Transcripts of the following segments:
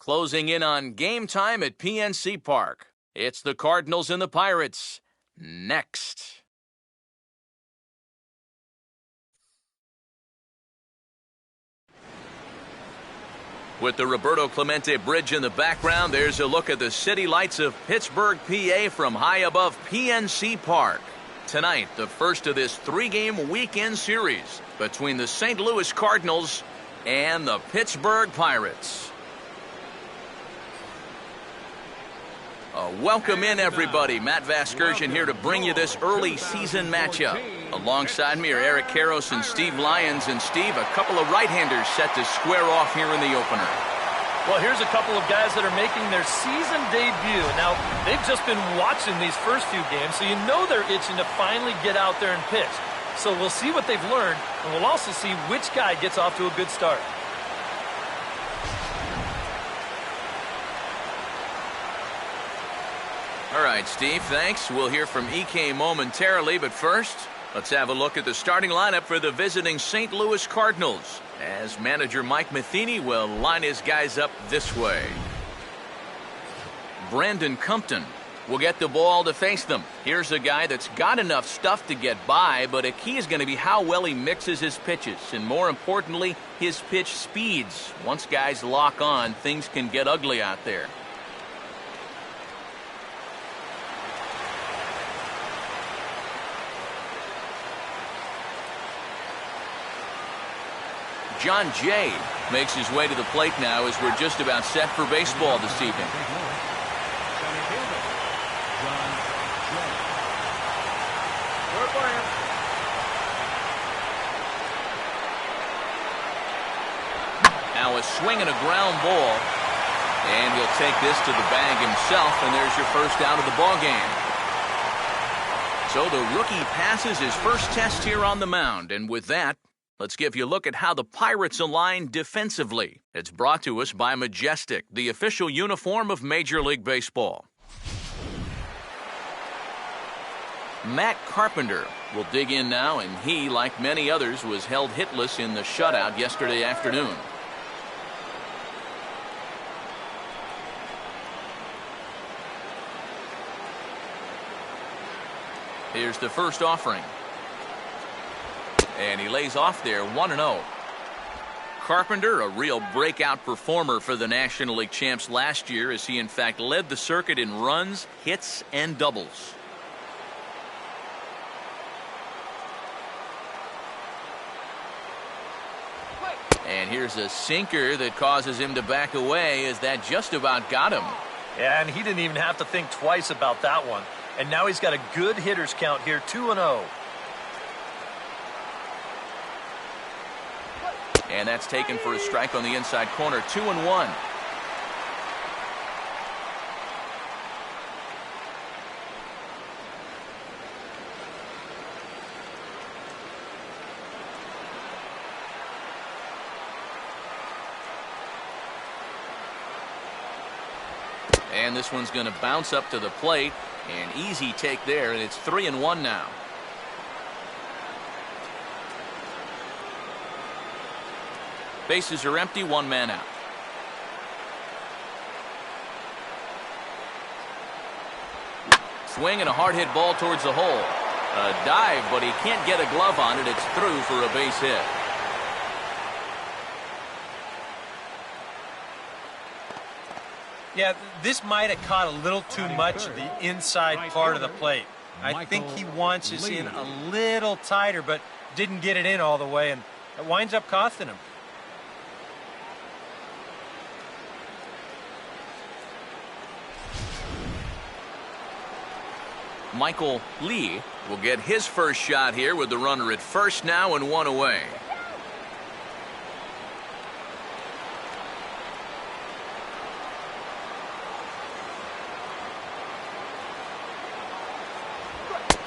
closing in on game time at PNC Park. It's the Cardinals and the Pirates. Next. With the Roberto Clemente Bridge in the background, there's a look at the city lights of Pittsburgh, PA from high above PNC Park. Tonight, the first of this three-game weekend series between the St. Louis Cardinals and the Pittsburgh Pirates. Welcome in, everybody. Matt Vasgersian here to bring you this early season matchup. Alongside me are Eric Karros and Steve Lyons. And Steve, a couple of right-handers set to square off here in the opener. Well, here's a couple of guys that are making their season debut. Now, they've just been watching these first few games, so you know they're itching to finally get out there and pitch. So we'll see what they've learned, and we'll also see which guy gets off to a good start. All right, Steve, thanks. We'll hear from EK momentarily, but first, let's have a look at the starting lineup for the visiting St. Louis Cardinals, as manager Mike Matheny will line his guys up this way. Brandon Compton will get the ball to face them. Here's a guy that's got enough stuff to get by, but a key is going to be how well he mixes his pitches, and more importantly, his pitch speeds. Once guys lock on, things can get ugly out there. John Jay makes his way to the plate now as we're just about set for baseball this evening. Now a swing and a ground ball, and he'll take this to the bag himself, and there's your first out of the ball game. So the rookie passes his first test here on the mound, and with that, let's give you a look at how the Pirates align defensively. It's brought to us by Majestic, the official uniform of Major League Baseball. Matt Carpenter will dig in now, and he, like many others, was held hitless in the shutout yesterday afternoon. Here's the first offering. And he lays off there 1-0. Carpenter, a real breakout performer for the National League champs last year, as he in fact led the circuit in runs, hits, and doubles. And here's a sinker that causes him to back away, as that just about got him. Yeah, and he didn't even have to think twice about that one. And now he's got a good hitters count here, 2-0. And that's taken for a strike on the inside corner, 2-1. And this one's going to bounce up to the plate. An easy take there, and it's 3-1 now. Bases are empty, one man out. Swing and a hard hit ball towards the hole. A dive, but he can't get a glove on it. It's through for a base hit. Yeah, this might have caught a little too much of the inside part of the plate. I think he wants this in a little tighter, but didn't get it in all the way, and it winds up costing him. Michael Lee will get his first shot here with the runner at first now and one away.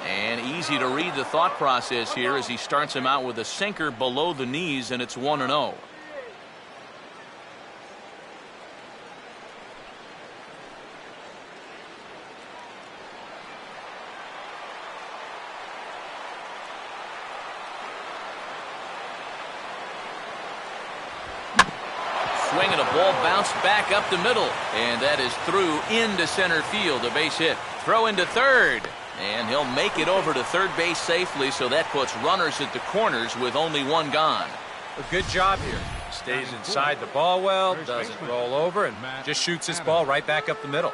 And easy to read the thought process here as he starts him out with a sinker below the knees, and it's 1-0. swing, and a ball bounced back up the middle. And that is through into center field, a base hit. Throw into third. And he'll make it over to third base safely, so that puts runners at the corners with only one gone. A good job here. Stays inside the ball well, doesn't roll over, and just shoots this ball right back up the middle.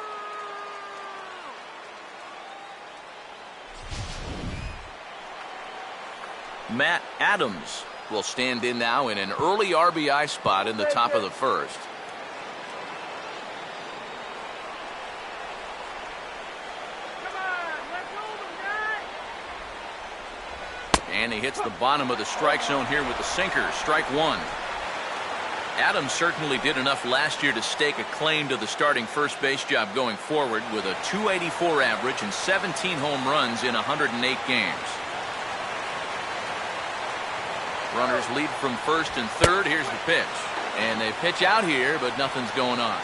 Matt Adams will stand in now in an early RBI spot in the top of the first. And he hits the bottom of the strike zone here with the sinker. Strike one. Adams certainly did enough last year to stake a claim to the starting first base job going forward with a .284 average and 17 home runs in 108 games. Runners lead from first and third. Here's the pitch. And they pitch out here, but nothing's going on.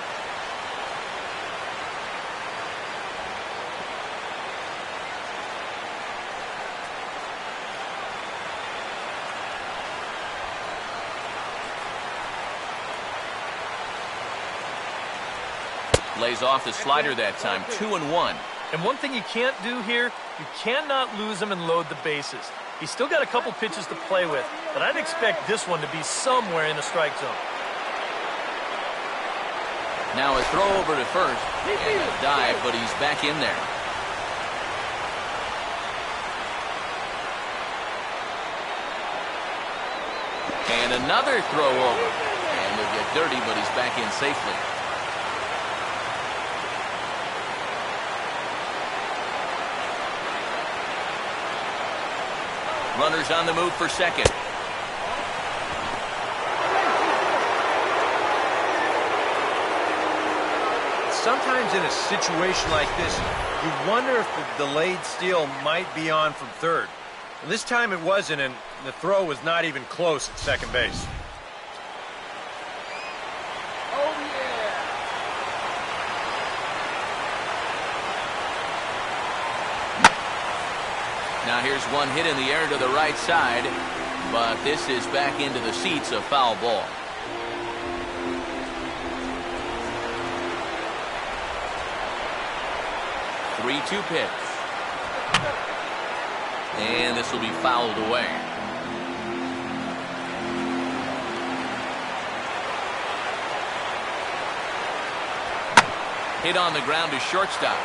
Lays off the slider that time. 2-1. And one thing you can't do here, you cannot lose him and load the bases. He's still got a couple pitches to play with, but I'd expect this one to be somewhere in the strike zone. Now a throw over to first and a dive, but he's back in there. And another throw over. And he'll get dirty, but he's back in safely. Runners on the move for second. Sometimes in a situation like this, you wonder if the delayed steal might be on from third. And this time it wasn't, and the throw was not even close at second base. Now here's one hit in the air to the right side, but this is back into the seats, a foul ball. Three-two pitch. And this will be fouled away. Hit on the ground to shortstop.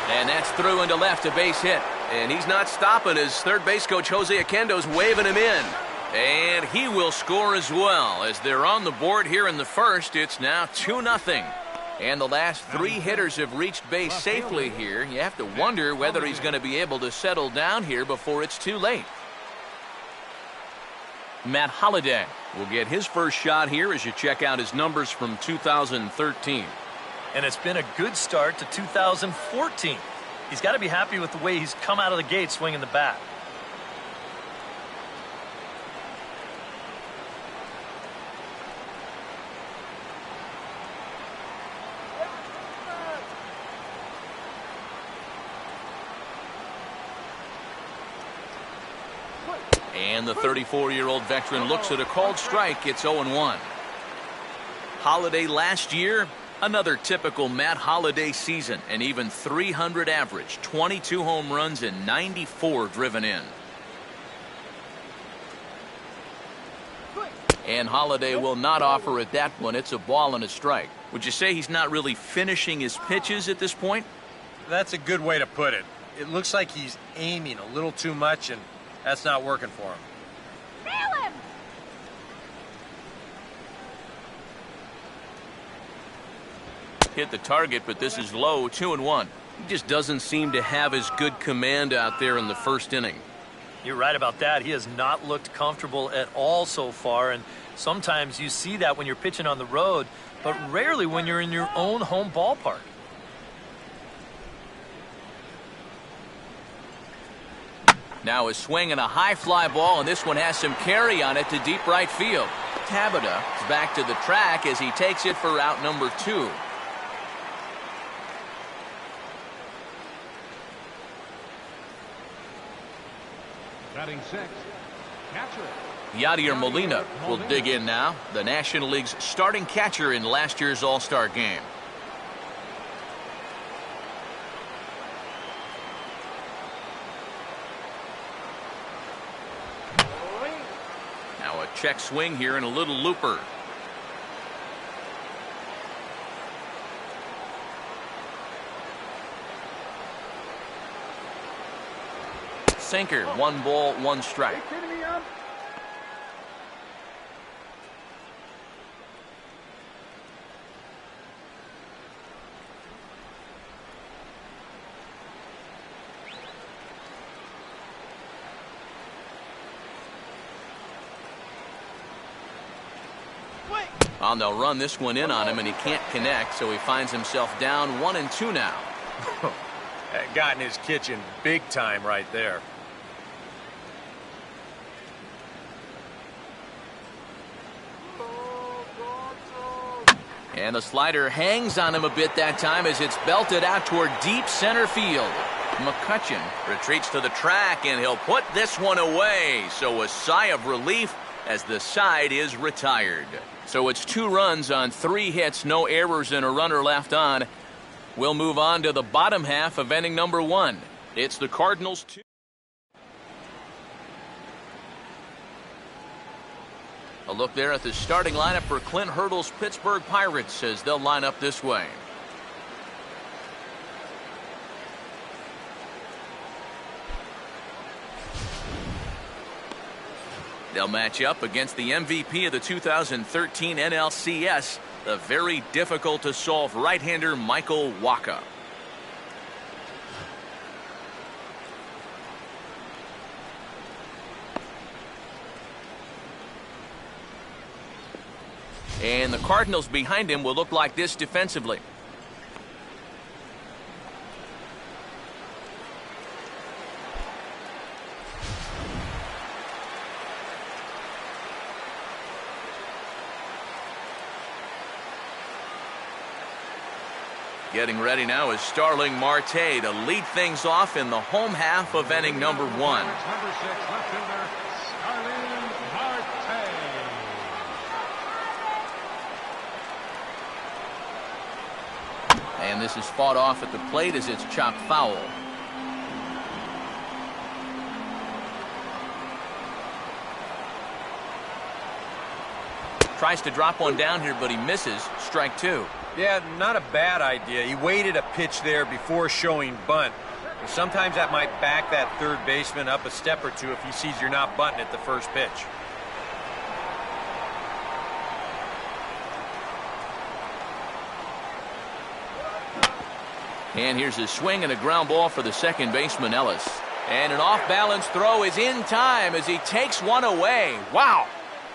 And that's through into left, a base hit. And he's not stopping as third base coach Jose Oquendo's waving him in. And he will score as well. As they're on the board here in the first, it's now 2-0. And the last three hitters have reached base safely here. You have to wonder whether he's going to be able to settle down here before it's too late. Matt Holliday will get his first shot here as you check out his numbers from 2013. And it's been a good start to 2014. He's got to be happy with the way he's come out of the gate swinging the bat. And the 34-year-old veteran looks at a called strike. It's 0-1. Holliday last year, another typical Matt Holliday season, an even .300 average, 22 home runs and 94 driven in. And Holliday will not offer at that one. It's a ball and a strike. Would you say he's not really finishing his pitches at this point? That's a good way to put it. It looks like he's aiming a little too much, and that's not working for him. Nail him! Hit the target, but this is low. 2-1. He just doesn't seem to have as good command out there in the first inning. You're right about that. He has not looked comfortable at all so far, and sometimes you see that when you're pitching on the road, but rarely when you're in your own home ballpark. Now a swing and a high fly ball, and this one has some carry on it to deep right field. Tabata is back to the track as he takes it for out number 2. Batting sixth, catcher Yadier Molina will dig in now, the National League's starting catcher in last year's All-Star game. Now a check swing here and a little looper. Sinker, 1 ball, 1 strike. Well, they'll run this one in on him, and he can't connect, so he finds himself down 1-2 now. That got in his kitchen big time right there. And the slider hangs on him a bit that time as it's belted out toward deep center field. McCutchen retreats to the track, and he'll put this one away. So a sigh of relief as the side is retired. So it's 2 runs on 3 hits, no errors, and a runner left on. We'll move on to the bottom half of inning number 1. It's the Cardinals 2. A look there at the starting lineup for Clint Hurdle's Pittsburgh Pirates as they'll line up this way. They'll match up against the MVP of the 2013 NLCS, the very difficult-to-solve right-hander Michael Wacha. And the Cardinals behind him will look like this defensively. Getting ready now is Starling Marte to lead things off in the home half of inning number 1. Number 6, left-fielder Starling Marte. And this is fought off at the plate as it's chopped foul. Tries to drop one down here, but he misses. Strike 2. Yeah, not a bad idea. He waited a pitch there before showing bunt. Sometimes that might back that third baseman up a step or two if he sees you're not bunting at the first pitch. And here's a swing and a ground ball for the second baseman, Ellis. And an off-balance throw is in time as he takes one away. Wow!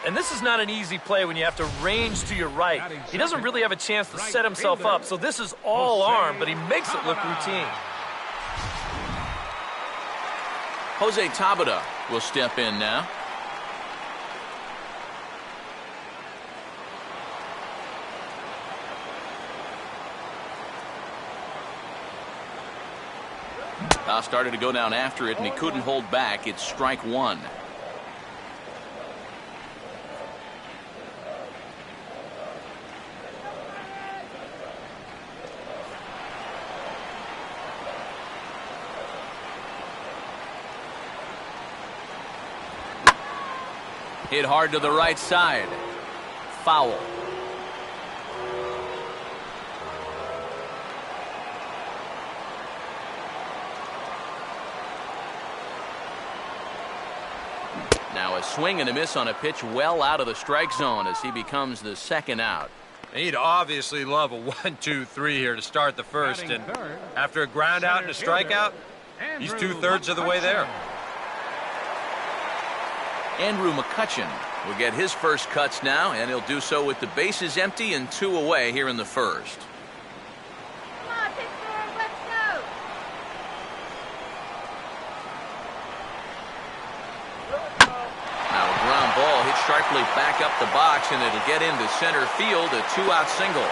And this is not an easy play when you have to range to your right. He doesn't really have a chance to set himself up, so this is all arm, but he makes it look routine. Jose Tabata will step in now. Started to go down after it, and he couldn't hold back. It's strike 1. Hit hard to the right side. Foul. Now a swing and a miss on a pitch well out of the strike zone as he becomes the second out. He'd obviously love a 1-2-3 here to start the first, and after a ground out and a strikeout, he's 2/3 of the way there. Andrew McCutchen will get his first cuts now, and he'll do so with the bases empty and 2 away here in the first. Come on, Pittsburgh, let's go! Now a ground ball hit sharply back up the box, and it'll get into center field, a 2-out single.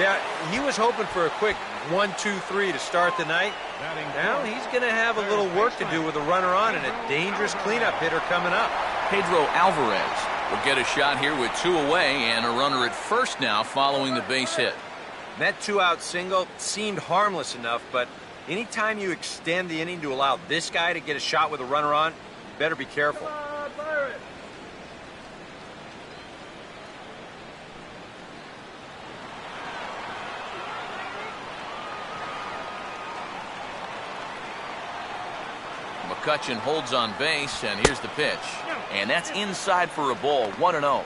Yeah, he was hoping for a quick 1-2-3 to start the night. Now he's going to have a little work to do with a runner on and a dangerous cleanup hitter coming up. Pedro Alvarez will get a shot here with 2 away and a runner at first now following the base hit. That 2-out single seemed harmless enough, but anytime you extend the inning to allow this guy to get a shot with a runner on, you better be careful. McCutchen holds on base, and here's the pitch. And that's inside for a ball, 1-0. A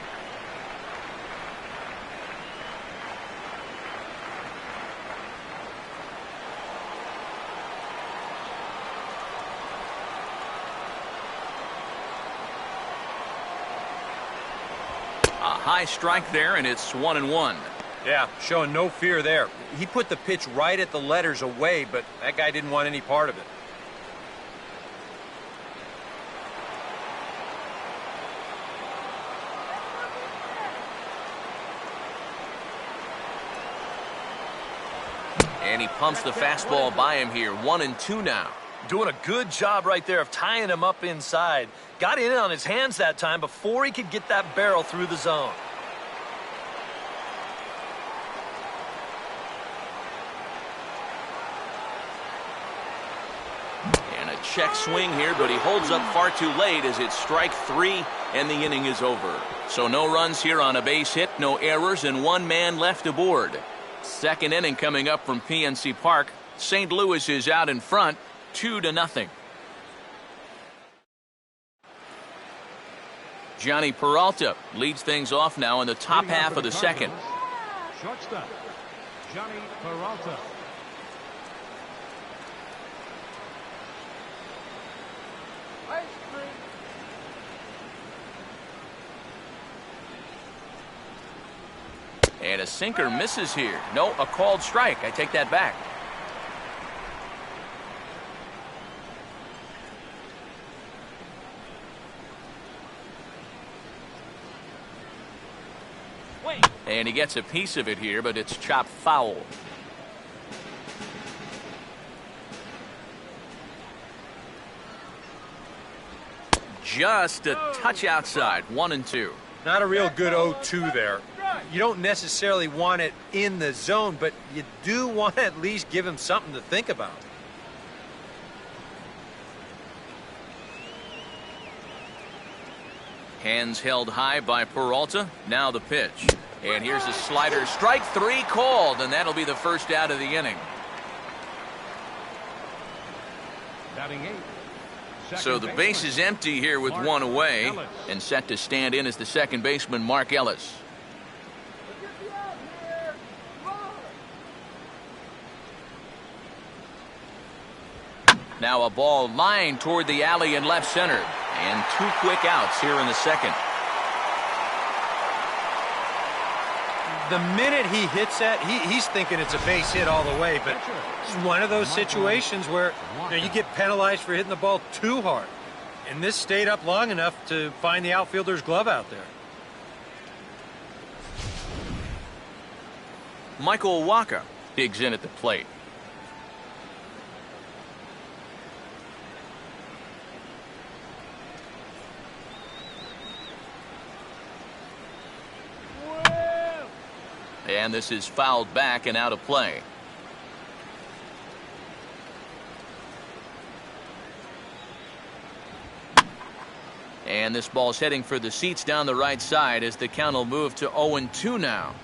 high strike there, and it's 1-1. Yeah, showing no fear there. He put the pitch right at the letters away, but that guy didn't want any part of it. And he pumps the fastball by him here. 1-2 now. Doing a good job right there of tying him up inside. Got in on his hands that time before he could get that barrel through the zone. And a check swing here, but he holds up far too late as it's strike 3 and the inning is over. So no runs here on a base hit, no errors, and 1 man left aboard. Second inning coming up from PNC Park. St. Louis is out in front, 2-0. Johnny Peralta leads things off now in the top half of the second. Shortstop, Johnny Peralta. And a sinker misses here. No, a called strike. I take that back. And he gets a piece of it here, but it's chopped foul. Just a touch outside. 1-2. Not a real good 0-2 there. You don't necessarily want it in the zone, but you do want to at least give him something to think about. Hands held high by Peralta. Now the pitch. And here's a slider. Strike 3 called, and that'll be the first out of the inning. Batting 8. So the base is empty here with 1 away, and set to stand in as the second baseman, Mark Ellis. Now a ball lined toward the alley in left center. And 2 quick outs here in the second. The minute he hits that, he's thinking it's a base hit all the way, but it's one of those situations where you get penalized for hitting the ball too hard. And this stayed up long enough to find the outfielder's glove out there. Michael Wacha digs in at the plate. And this is fouled back and out of play. And this ball's heading for the seats down the right side as the count will move to 0-2 now.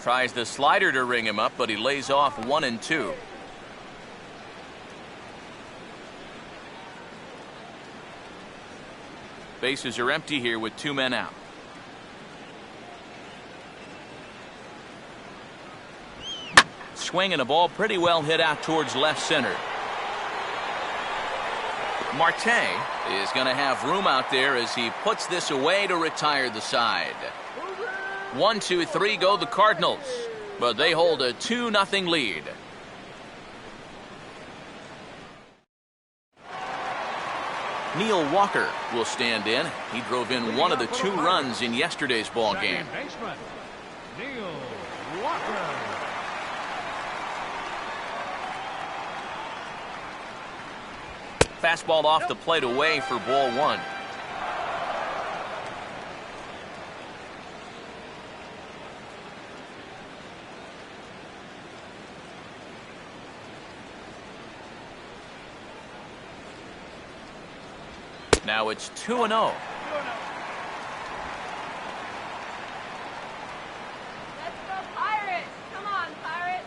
Tries the slider to ring him up, but he lays off 1-2. Bases are empty here with 2 men out. Swinging a ball pretty well hit out towards left center. Marte is going to have room out there as he puts this away to retire the side. 1, 2, 3 go the Cardinals, but they hold a 2-0 lead. Neil Walker will stand in. He drove in one of the 2 runs in yesterday's ball game. Second baseman, Neil Walker. Fastball off the plate away for ball 1. Now it's 2-0. Let's go Pirates! Come on, Pirates!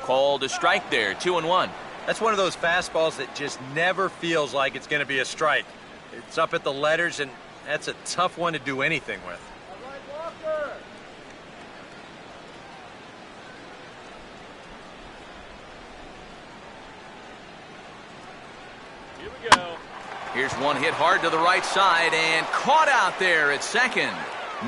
Called a strike there, 2-1. That's one of those fastballs that just never feels like it's going to be a strike. It's up at the letters, and that's a tough one to do anything with. Here's one hit hard to the right side and caught out there at second.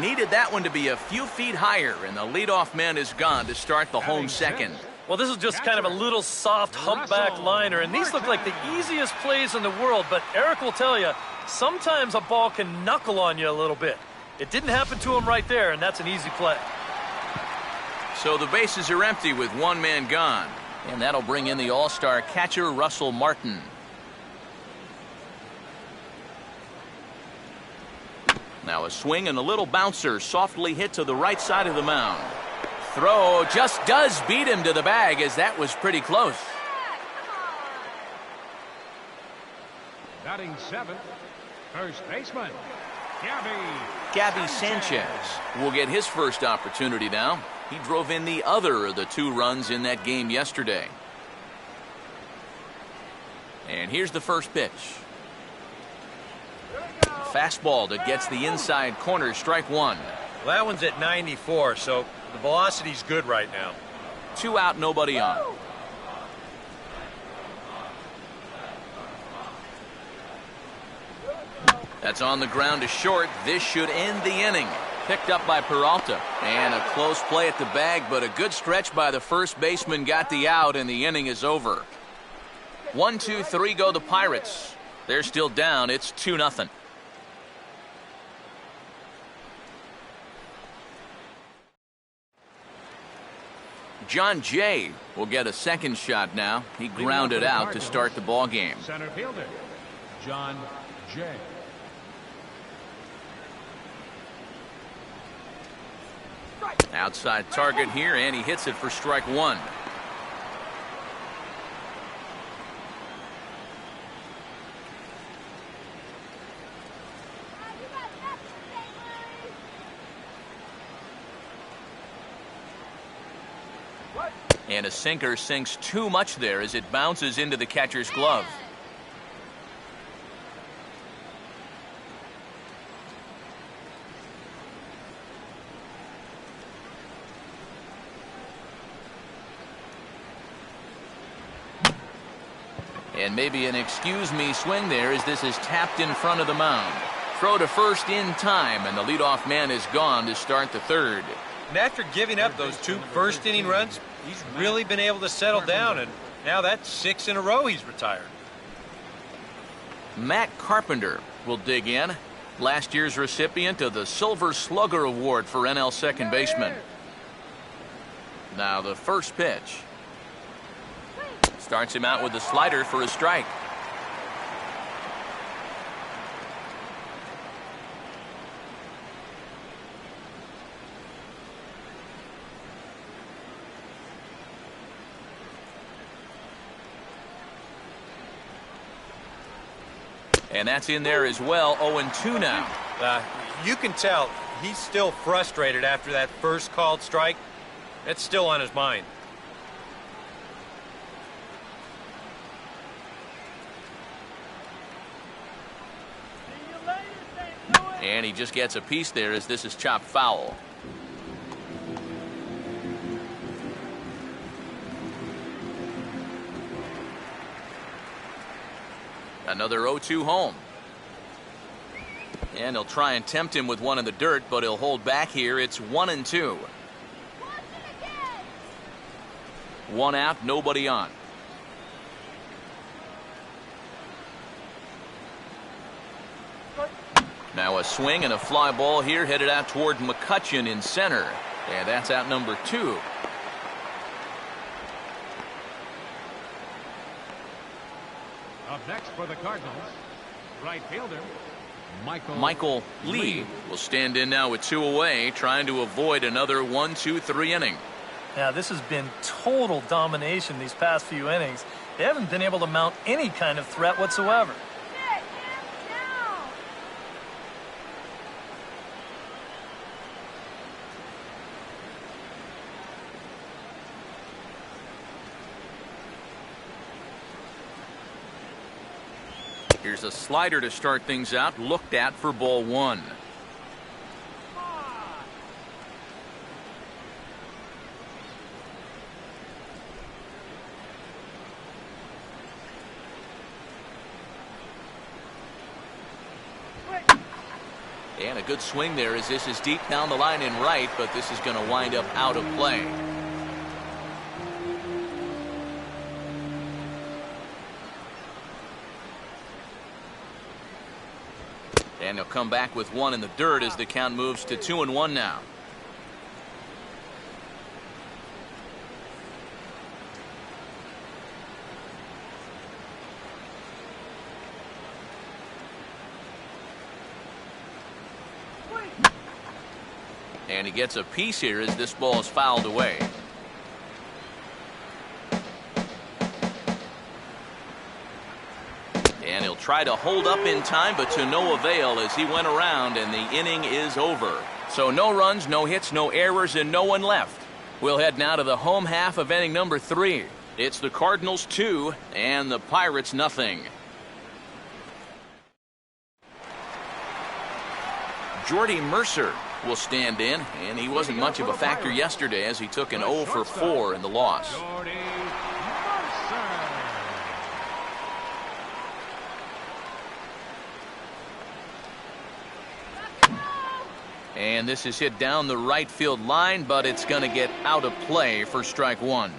Needed that one to be a few feet higher, and the leadoff man is gone to start the home second. Well, this is just kind of a little soft humpback liner, and these look like the easiest plays in the world, but Eric will tell you, sometimes a ball can knuckle on you a little bit. It didn't happen to him right there, and that's an easy play. So the bases are empty with one man gone, and that'll bring in the all-star catcher Russell Martin. Now a swing and a little bouncer softly hit to the right side of the mound. Throw just does beat him to the bag, as that was pretty close. Batting 7th, first baseman, Gabby Sanchez will get his first opportunity now. He drove in the other of the 2 runs in that game yesterday. And here's the first pitch. Fastball that gets the inside corner, strike 1. Well, that one's at 94, so the velocity's good right now. 2 out, nobody on. That's on the ground to short. This should end the inning. Picked up by Peralta. And a close play at the bag, but a good stretch by the first baseman got the out, and the inning is over. 1, 2, 3 go the Pirates. They're still down. It's 2-0. John Jay will get a second shot now. He grounded out to start the ball game. center fielder, John Jay. Outside target here, and he hits it for strike 1. And a sinker sinks too much there as it bounces into the catcher's glove. And maybe an excuse me swing there, as this is tapped in front of the mound. Throw to first in time, and the leadoff man is gone to start the third. And after giving up those 2 first-inning runs, he's really been able to settle down, and now that's 6 in a row he's retired. Matt Carpenter will dig in. Last year's recipient of the Silver Slugger Award for NL second baseman. Now the first pitch. Starts him out with the slider for a strike. And that's in there as well. 0-2 now. You can tell he's still frustrated after that first called strike. That's still on his mind. And he just gets a piece there as this is chopped foul. Another 0-2 home. And he'll try and tempt him with one in the dirt, but he'll hold back here. It's 1-2. 1 out, nobody on. Now a swing and a fly ball here headed out toward McCutchen in center. And that's out number 2. Up next for the Cardinals, right fielder, Michael Lee will stand in now with 2 away, trying to avoid another 1-2-3 inning. Yeah, this has been total domination these past few innings. They haven't been able to mount any kind of threat whatsoever. Here's a slider to start things out, looked at for ball 1. And a good swing there as this is deep down the line in right, but this is going to wind up out of play. And he'll come back with 1 in the dirt as the count moves to 2-1 now. And he gets a piece here as this ball is fouled away. And he'll try to hold up in time, but to no avail as he went around and the inning is over. So no runs, no hits, no errors, and no one left. We'll head now to the home half of inning number 3. It's the Cardinals 2 and the Pirates nothing. Jordy Mercer will stand in, and he wasn't much of a factor yesterday as he took an 0 for 4 in the loss. And this is hit down the right field line, but it's going to get out of play for strike 1.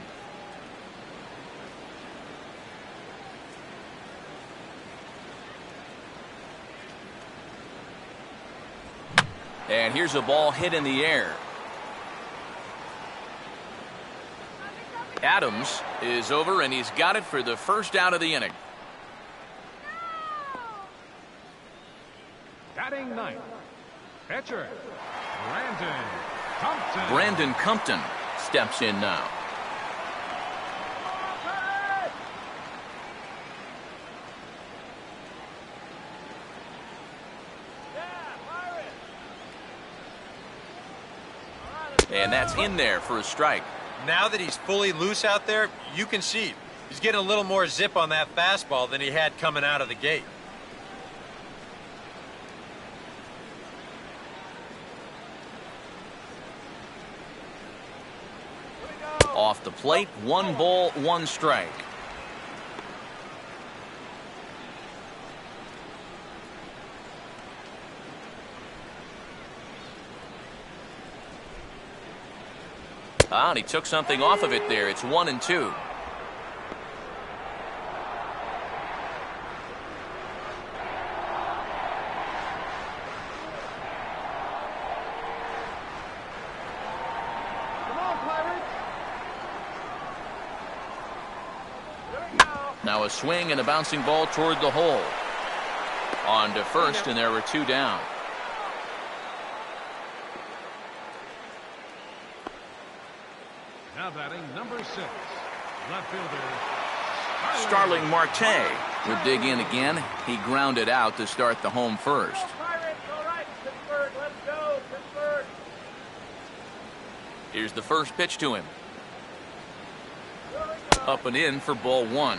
And here's a ball hit in the air. Adams is over, and he's got it for the first out of the inning. Batting 9th, pitcher, Brandon Compton. Brandon Compton steps in now. And that's in there for a strike. Now that he's fully loose out there, you can see he's getting a little more zip on that fastball than he had coming out of the gate. Off the plate, 1 ball, 1 strike. And he took something off of it there. It's 1-2. Now a swing and a bouncing ball toward the hole. On to first, and there were 2 down. Now batting number 6, left fielder Starling Marte would dig in again. He grounded out to start the home first. Here's the first pitch to him. Up and in for ball 1.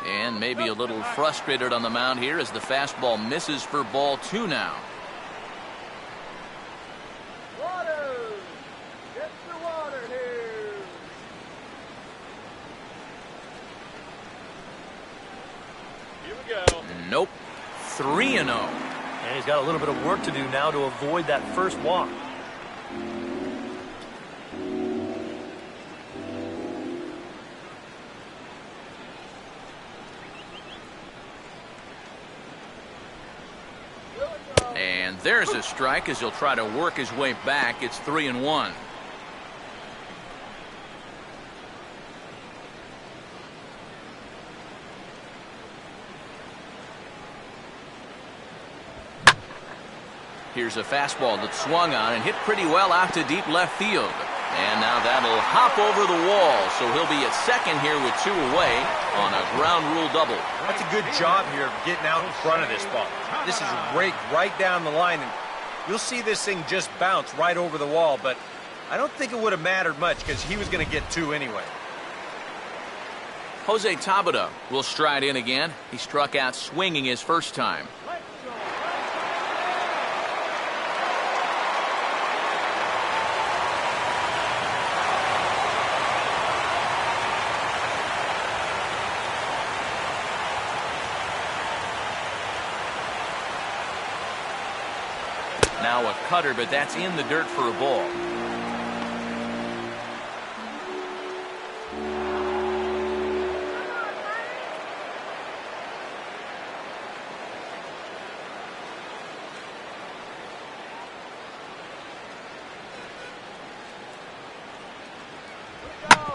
And maybe a little frustrated on the mound here as the fastball misses for ball 2 now. Nope. 3-0. And he's got a little bit of work to do now to avoid that first walk. And there's a strike as he'll try to work his way back. It's 3-1. Here's a fastball that swung on and hit pretty well out to deep left field. And now that'll hop over the wall, so he'll be at second here with 2 away on a ground rule double. That's a good job here of getting out in front of this ball. This is raked right down the line, and you'll see this thing just bounce right over the wall, but I don't think it would have mattered much because he was going to get 2 anyway. Jose Tabata will stride in again. He struck out swinging his first time. Now a cutter, but that's in the dirt for a ball.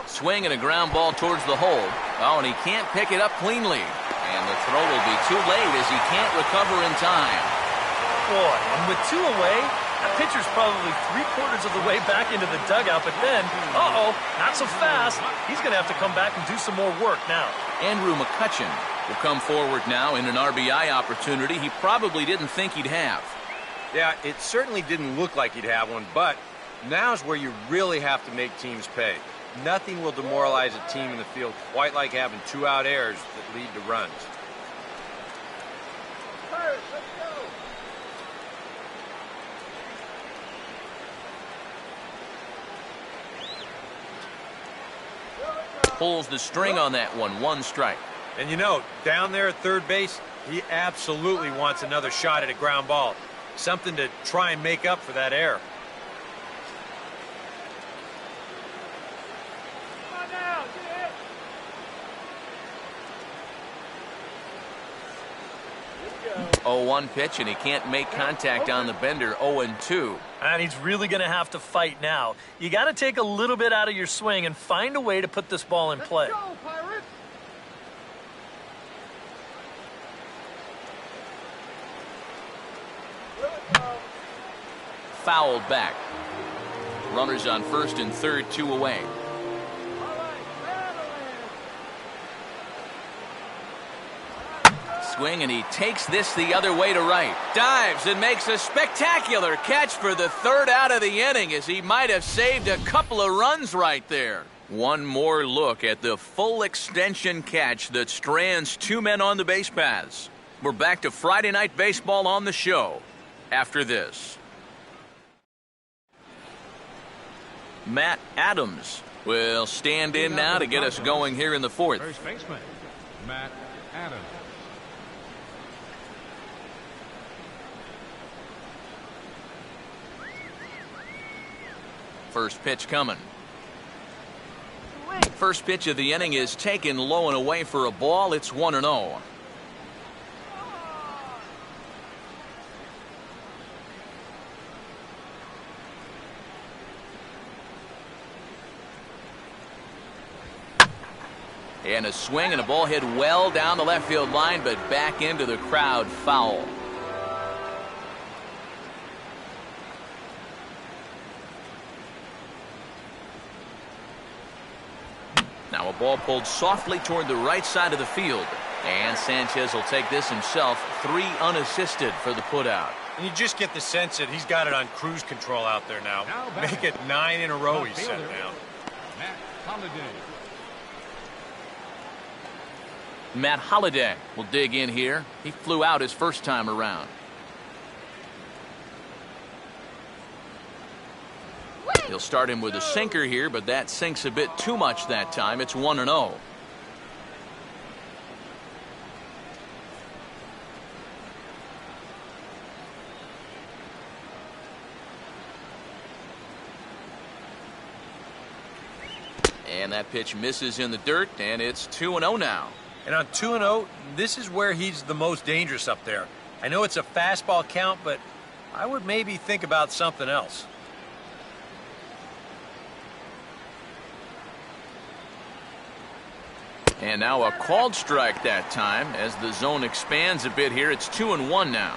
Swing and a ground ball towards the hole. Oh, and he can't pick it up cleanly. And the throw will be too late as he can't recover in time. Boy, and with 2 away, that pitcher's probably 3/4 of the way back into the dugout, but then, uh-oh, not so fast. He's going to have to come back and do some more work now. Andrew McCutchen will come forward now in an RBI opportunity he probably didn't think he'd have. Yeah, it certainly didn't look like he'd have one, but now's where you really have to make teams pay. Nothing will demoralize a team in the field quite like having 2 out errors that lead to runs. Pulls the string on that one. 1 strike. And you know, down there at third base, he absolutely wants another shot at a ground ball. Something to try and make up for that error. Come on now, get it. 0-1 pitch, and he can't make contact on the bender. 0-2. And he's really going to have to fight now. You got to take a little bit out of your swing and find a way to put this ball in play. Let's go, Pirates. Fouled back. Runners on first and third, 2 away. Swing, and he takes this the other way to right. Dives and makes a spectacular catch for the 3rd out of the inning, as he might have saved a couple of runs right there. One more look at the full extension catch that strands 2 men on the base paths. We're back to Friday Night Baseball on the show after this. Matt Adams will stand in now to get us going here in the 4th. First baseman, Matt Adams. First pitch coming. First pitch of the inning is taken low and away for a ball. It's 1-0. And a swing and a ball hit well down the left field line, but back into the crowd, foul. Now a ball pulled softly toward the right side of the field. And Sanchez will take this himself. 3 unassisted for the putout. And you just get the sense that he's got it on cruise control out there now. Make it 9 in a row he's set down. Matt Holliday. Matt Holliday will dig in here. He flew out his first time around. He'll start him with a sinker here, but that sinks a bit too much that time. It's 1-0. And that pitch misses in the dirt, and it's 2-0 now. And on 2-0, this is where he's the most dangerous up there. I know it's a fastball count, but I would maybe think about something else. And now a called strike that time as the zone expands a bit here. It's 2-1 now.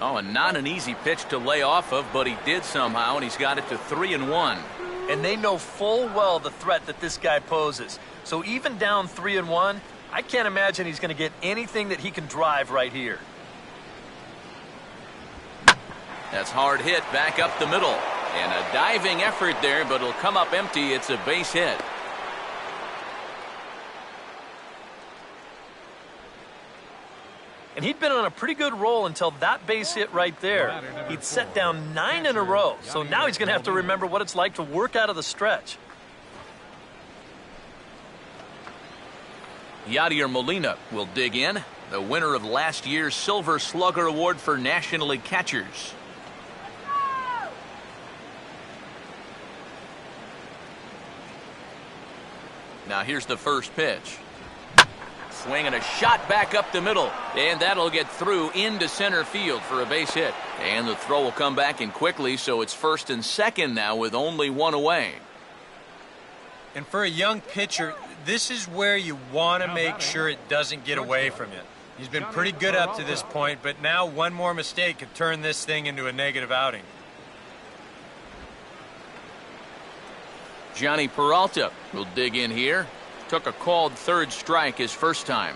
Oh, and not an easy pitch to lay off of, but he did somehow, and he's got it to 3-1. And they know full well the threat that this guy poses. So even down 3-1, I can't imagine he's going to get anything that he can drive right here. That's hard hit back up the middle. And a diving effort there, but it'll come up empty. It's a base hit. And he'd been on a pretty good roll until that base hit right there. He'd set down 9 in a row. So now he's going to have to remember what it's like to work out of the stretch. Yadier Molina will dig in, the winner of last year's Silver Slugger Award for National League catchers. Now here's the first pitch. Swinging a shot back up the middle, and that'll get through into center field for a base hit. And the throw will come back in quickly, so it's first and second now with only one away. And for a young pitcher, this is where you want to make sure it doesn't get away from you. He's been pretty good up to this point, but now one more mistake could turn this thing into a negative outing. Johnny Peralta will dig in here. Took a called third strike his first time.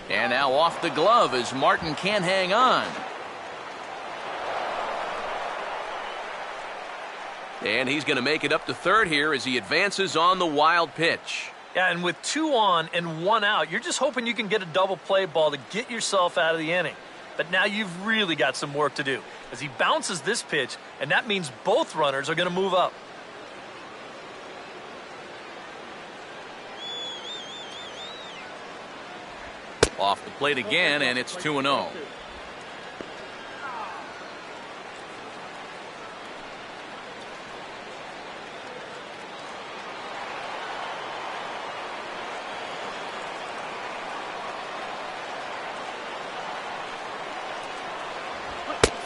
And now off the glove as Martin can't hang on. And he's going to make it up to third here as he advances on the wild pitch. Yeah, and with 2 on and 1 out, you're just hoping you can get a double play ball to get yourself out of the inning. But now you've really got some work to do as he bounces this pitch, and that means both runners are going to move up. Off the plate again, and it's 2-0.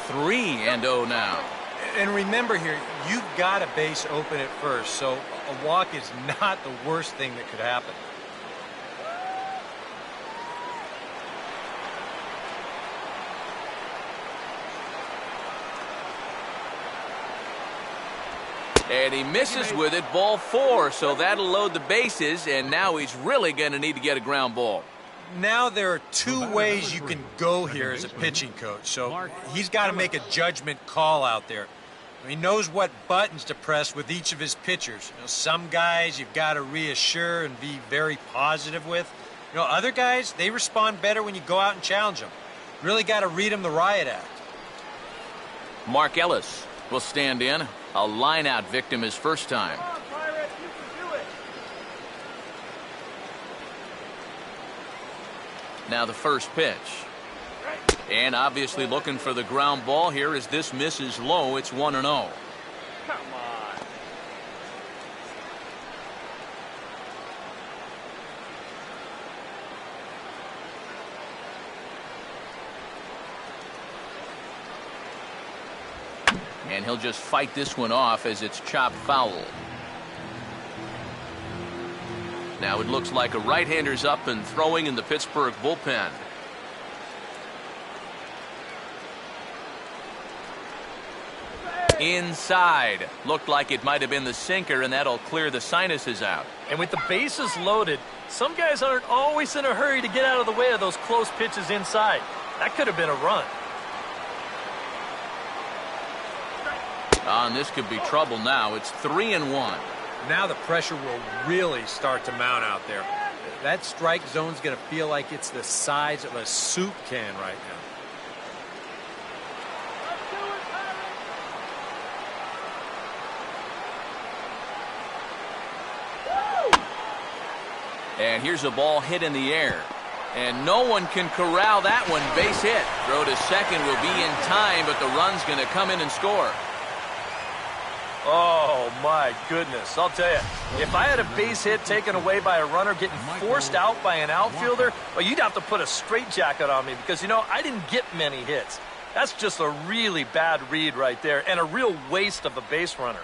Three and 0 now. And remember here, you've got a base open at first, so a walk is not the worst thing that could happen. And he misses with it, ball 4, so that'll load the bases, and now he's really going to need to get a ground ball. Now there are 2 ways you can go here as a pitching coach, so he's got to make a judgment call out there. He knows what buttons to press with each of his pitchers. Some guys you've got to reassure and be very positive with. Other guys, they respond better when you go out and challenge them. Really got to read them the riot act. Mark Ellis will stand in. A line-out victim his first time. Now the first pitch. And obviously looking for the ground ball here as this misses low. It's 1-0. Come on. And he'll just fight this one off as it's chopped foul. Now it looks like a right-hander's up and throwing in the Pittsburgh bullpen. Inside. Looked like it might have been the sinker, and that'll clear the sinuses out. And with the bases loaded, some guys aren't always in a hurry to get out of the way of those close pitches inside. That could have been a run. And this could be trouble now. It's 3-1. Now the pressure will really start to mount out there. That strike zone's going to feel like it's the size of a soup can right now. And here's a ball hit in the air. And no one can corral that one. Base hit. Throw to second will be in time, but the run's going to come in and score. Oh, my goodness. I'll tell you, if I had a base hit taken away by a runner getting forced out by an outfielder, well, you'd have to put a straitjacket on me because, you know, I didn't get many hits. That's just a really bad read right there and a real waste of a base runner.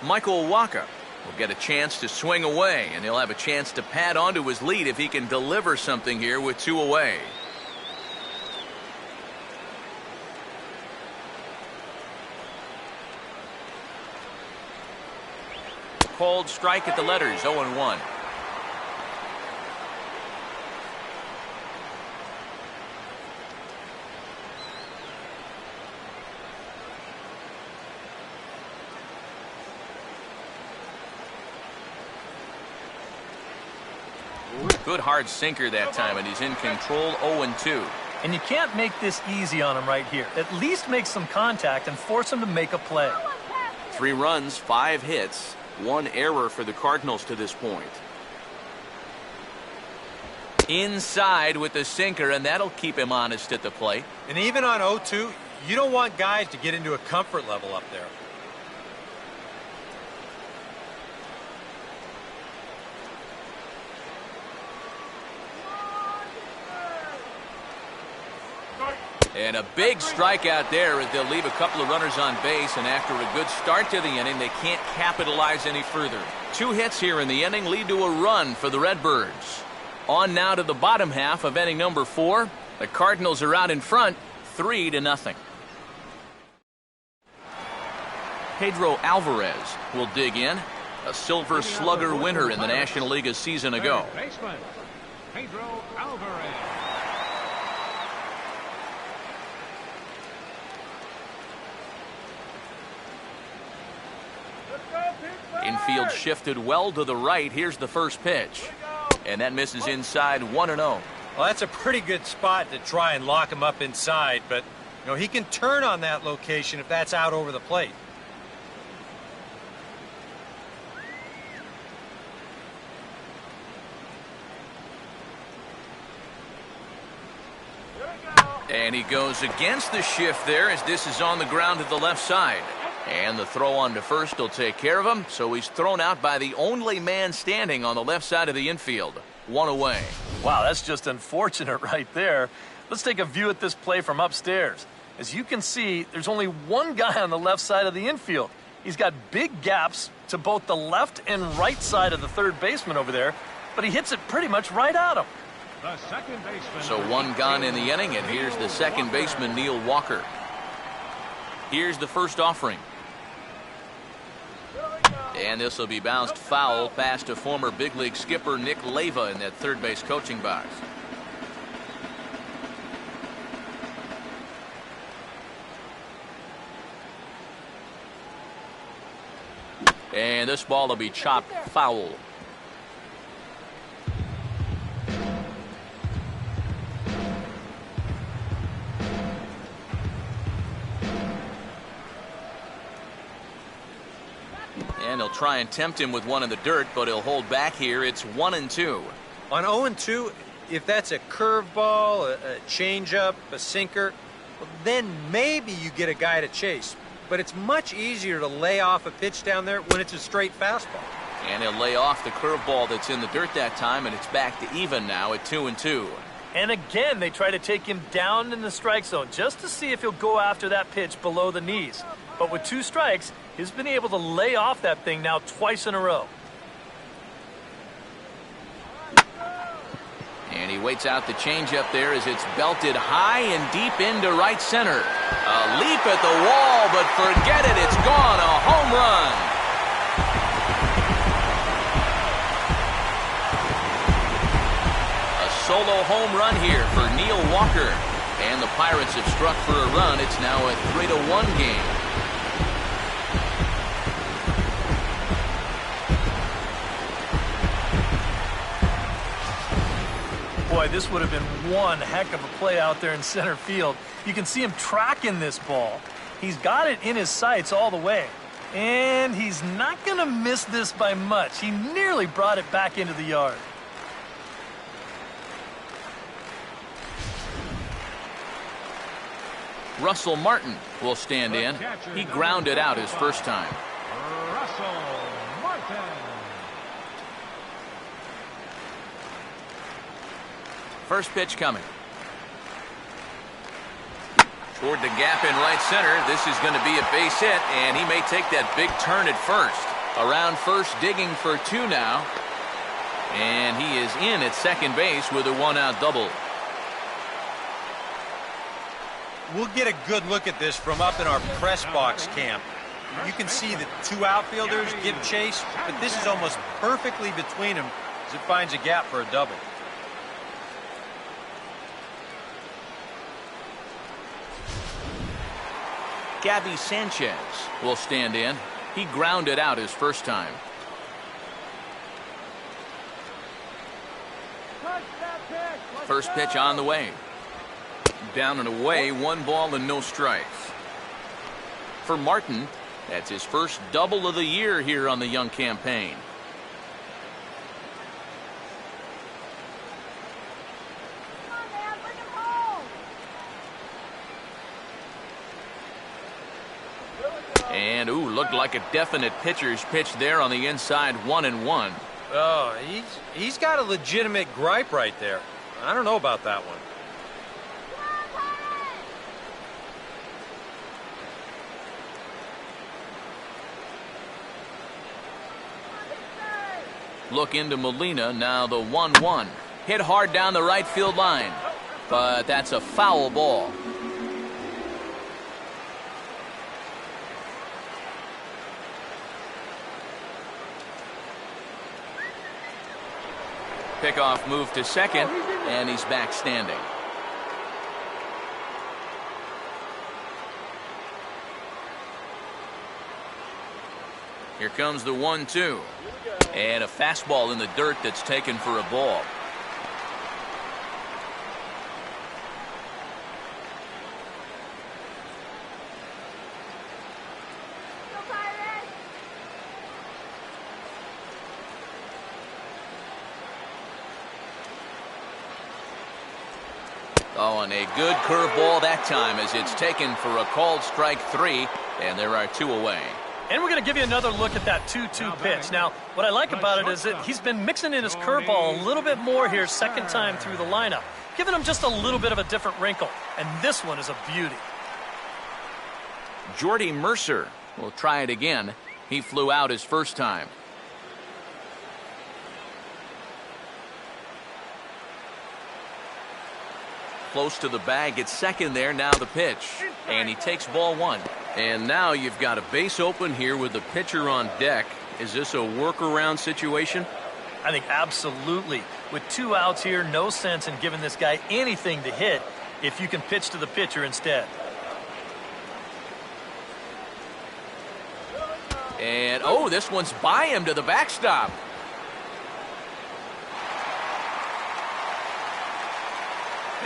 Michael Wacha will get a chance to swing away, and he'll have a chance to pad onto his lead if he can deliver something here with 2 away. Called strike at the letters, 0-1. Good hard sinker that time, and he's in control, 0-2. And you can't make this easy on him right here. At least make some contact and force him to make a play. 3 runs, 5 hits, 1 error for the Cardinals to this point. Inside with the sinker, and that'll keep him honest at the plate. And even on 0-2, you don't want guys to get into a comfort level up there. And a big strikeout there as they'll leave a couple of runners on base, and after a good start to the inning, they can't capitalize any further. 2 hits here in the inning lead to a run for the Redbirds. On now to the bottom half of inning number 4. The Cardinals are out in front, 3-0. Pedro Alvarez will dig in, a Silver Slugger winner in the National League a season ago. Baseman, Pedro Alvarez. Infield shifted well to the right. Here's the first pitch. And that misses inside, 1-0. Well, that's a pretty good spot to try and lock him up inside, but you know, he can turn on that location if that's out over the plate. And he goes against the shift there as this is on the ground to the left side. And the throw on to first will take care of him, so he's thrown out by the only man standing on the left side of the infield. 1 away. Wow, that's just unfortunate right there. Let's take a view at this play from upstairs. As you can see, there's only one guy on the left side of the infield. He's got big gaps to both the left and right side of the third baseman over there, but he hits it pretty much right at him. The second baseman. So 1 gone in the inning, and here's the second baseman, Neil Walker. Here's the first offering. And this will be bounced foul past a former big league skipper, Nick Leyva, in that third base coaching box. And this ball will be chopped foul. And he'll try and tempt him with one in the dirt, but he'll hold back here. It's 1-2. On 0-2, if that's a curveball, a changeup, a sinker, well, then maybe you get a guy to chase. But it's much easier to lay off a pitch down there when it's a straight fastball. And he'll lay off the curveball that's in the dirt that time, and it's back to even now at 2-2. And again, they try to take him down in the strike zone just to see if he'll go after that pitch below the knees. But with 2 strikes, he's been able to lay off that thing now twice in a row. And he waits out the changeup there as it's belted high and deep into right center. A leap at the wall, but forget it, it's gone. A home run. A solo home run here for Neil Walker. And the Pirates have struck for a run. It's now a 3-1 game. Boy, why this would have been one heck of a play out there in center field. You can see him tracking this ball. He's got it in his sights all the way. And he's not going to miss this by much. He nearly brought it back into the yard. Russell Martin will stand in. He grounded out his first time. Russell Martin. First pitch coming. Toward the gap in right center. This is going to be a base hit, and he may take that big turn at first. Around first, digging for two now. And he is in at second base with a one-out double. We'll get a good look at this from up in our press box camp. You can see the two outfielders give chase, but this is almost perfectly between them as it finds a gap for a double. Gabby Sanchez will stand in. He grounded out his first time. First pitch on the way. Down and away, 1 ball and no strikes. For Martin, that's his first double of the year here on the Young campaign. Come on, man, bring him home. And, ooh, looked like a definite pitcher's pitch there on the inside, 1-1. Oh, he's got a legitimate gripe right there. I don't know about that one. Come on, Pirates! Look into Molina, now the 1-1. Hit hard down the right field line, but that's a foul ball. Pickoff move to second, and he's back standing. Here comes the 1-2. And a fastball in the dirt that's taken for a ball. Go Pirates! Oh, and a good curveball that time as it's taken for a called strike 3, and there are 2 away. And we're going to give you another look at that 2-2 pitch. Now, what I like about it is that he's been mixing in his curveball a little bit more here second time through the lineup, giving him just a little bit of a different wrinkle. And this one is a beauty. Jordy Mercer will try it again. He flew out his first time. Close to the bag at second there. Now the pitch. And he takes ball 1. And now you've got a base open here with the pitcher on deck. Is this a workaround situation? I think absolutely. With 2 outs here, no sense in giving this guy anything to hit if you can pitch to the pitcher instead. And, oh, this one's by him to the backstop.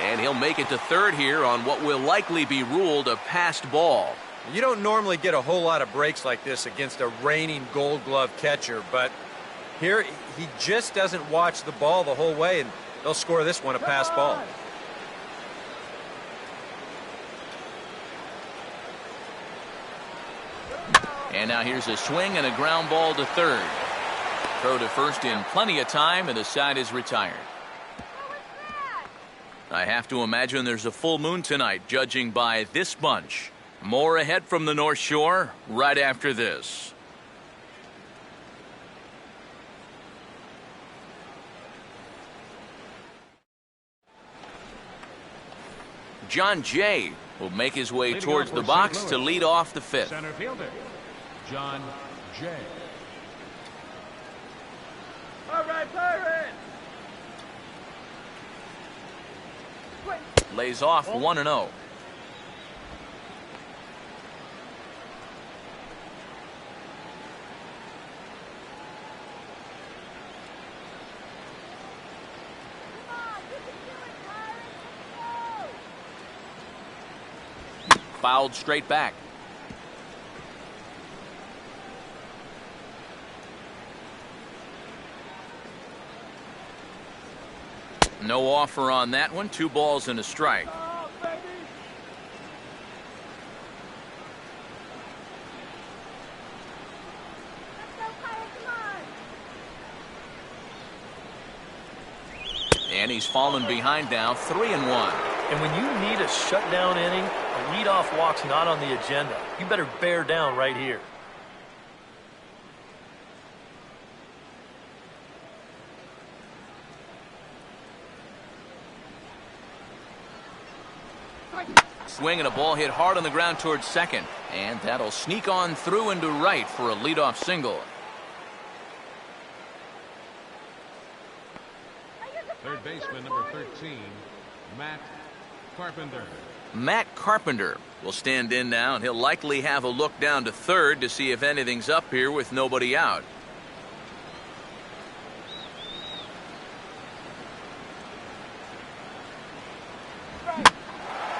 And he'll make it to third here on what will likely be ruled a passed ball. You don't normally get a whole lot of breaks like this against a reigning Gold Glove catcher, but here he just doesn't watch the ball the whole way, and they'll score this one a pass ball. And now here's a swing and a ground ball to third. Throw to first in plenty of time, and the side is retired. I have to imagine there's a full moon tonight, judging by this bunch. More ahead from the North Shore right after this. John Jay will make his way Leading towards off the for box St. to Louis, lead off the 5th. Center fielder, John Jay. All right, Pirates! Lays off 1-0. Come on, you can do fouled straight back. No offer on that one. 2 balls and a strike. And he's fallen behind now, 3-1. And when you need a shutdown inning, a leadoff walk's not on the agenda. You better bear down right here. Swing and a ball hit hard on the ground towards second. And that'll sneak on through into right for a leadoff single. Third baseman, number 13, Matt Carpenter. Matt Carpenter will stand in now, and he'll likely have a look down to third to see if anything's up here with nobody out.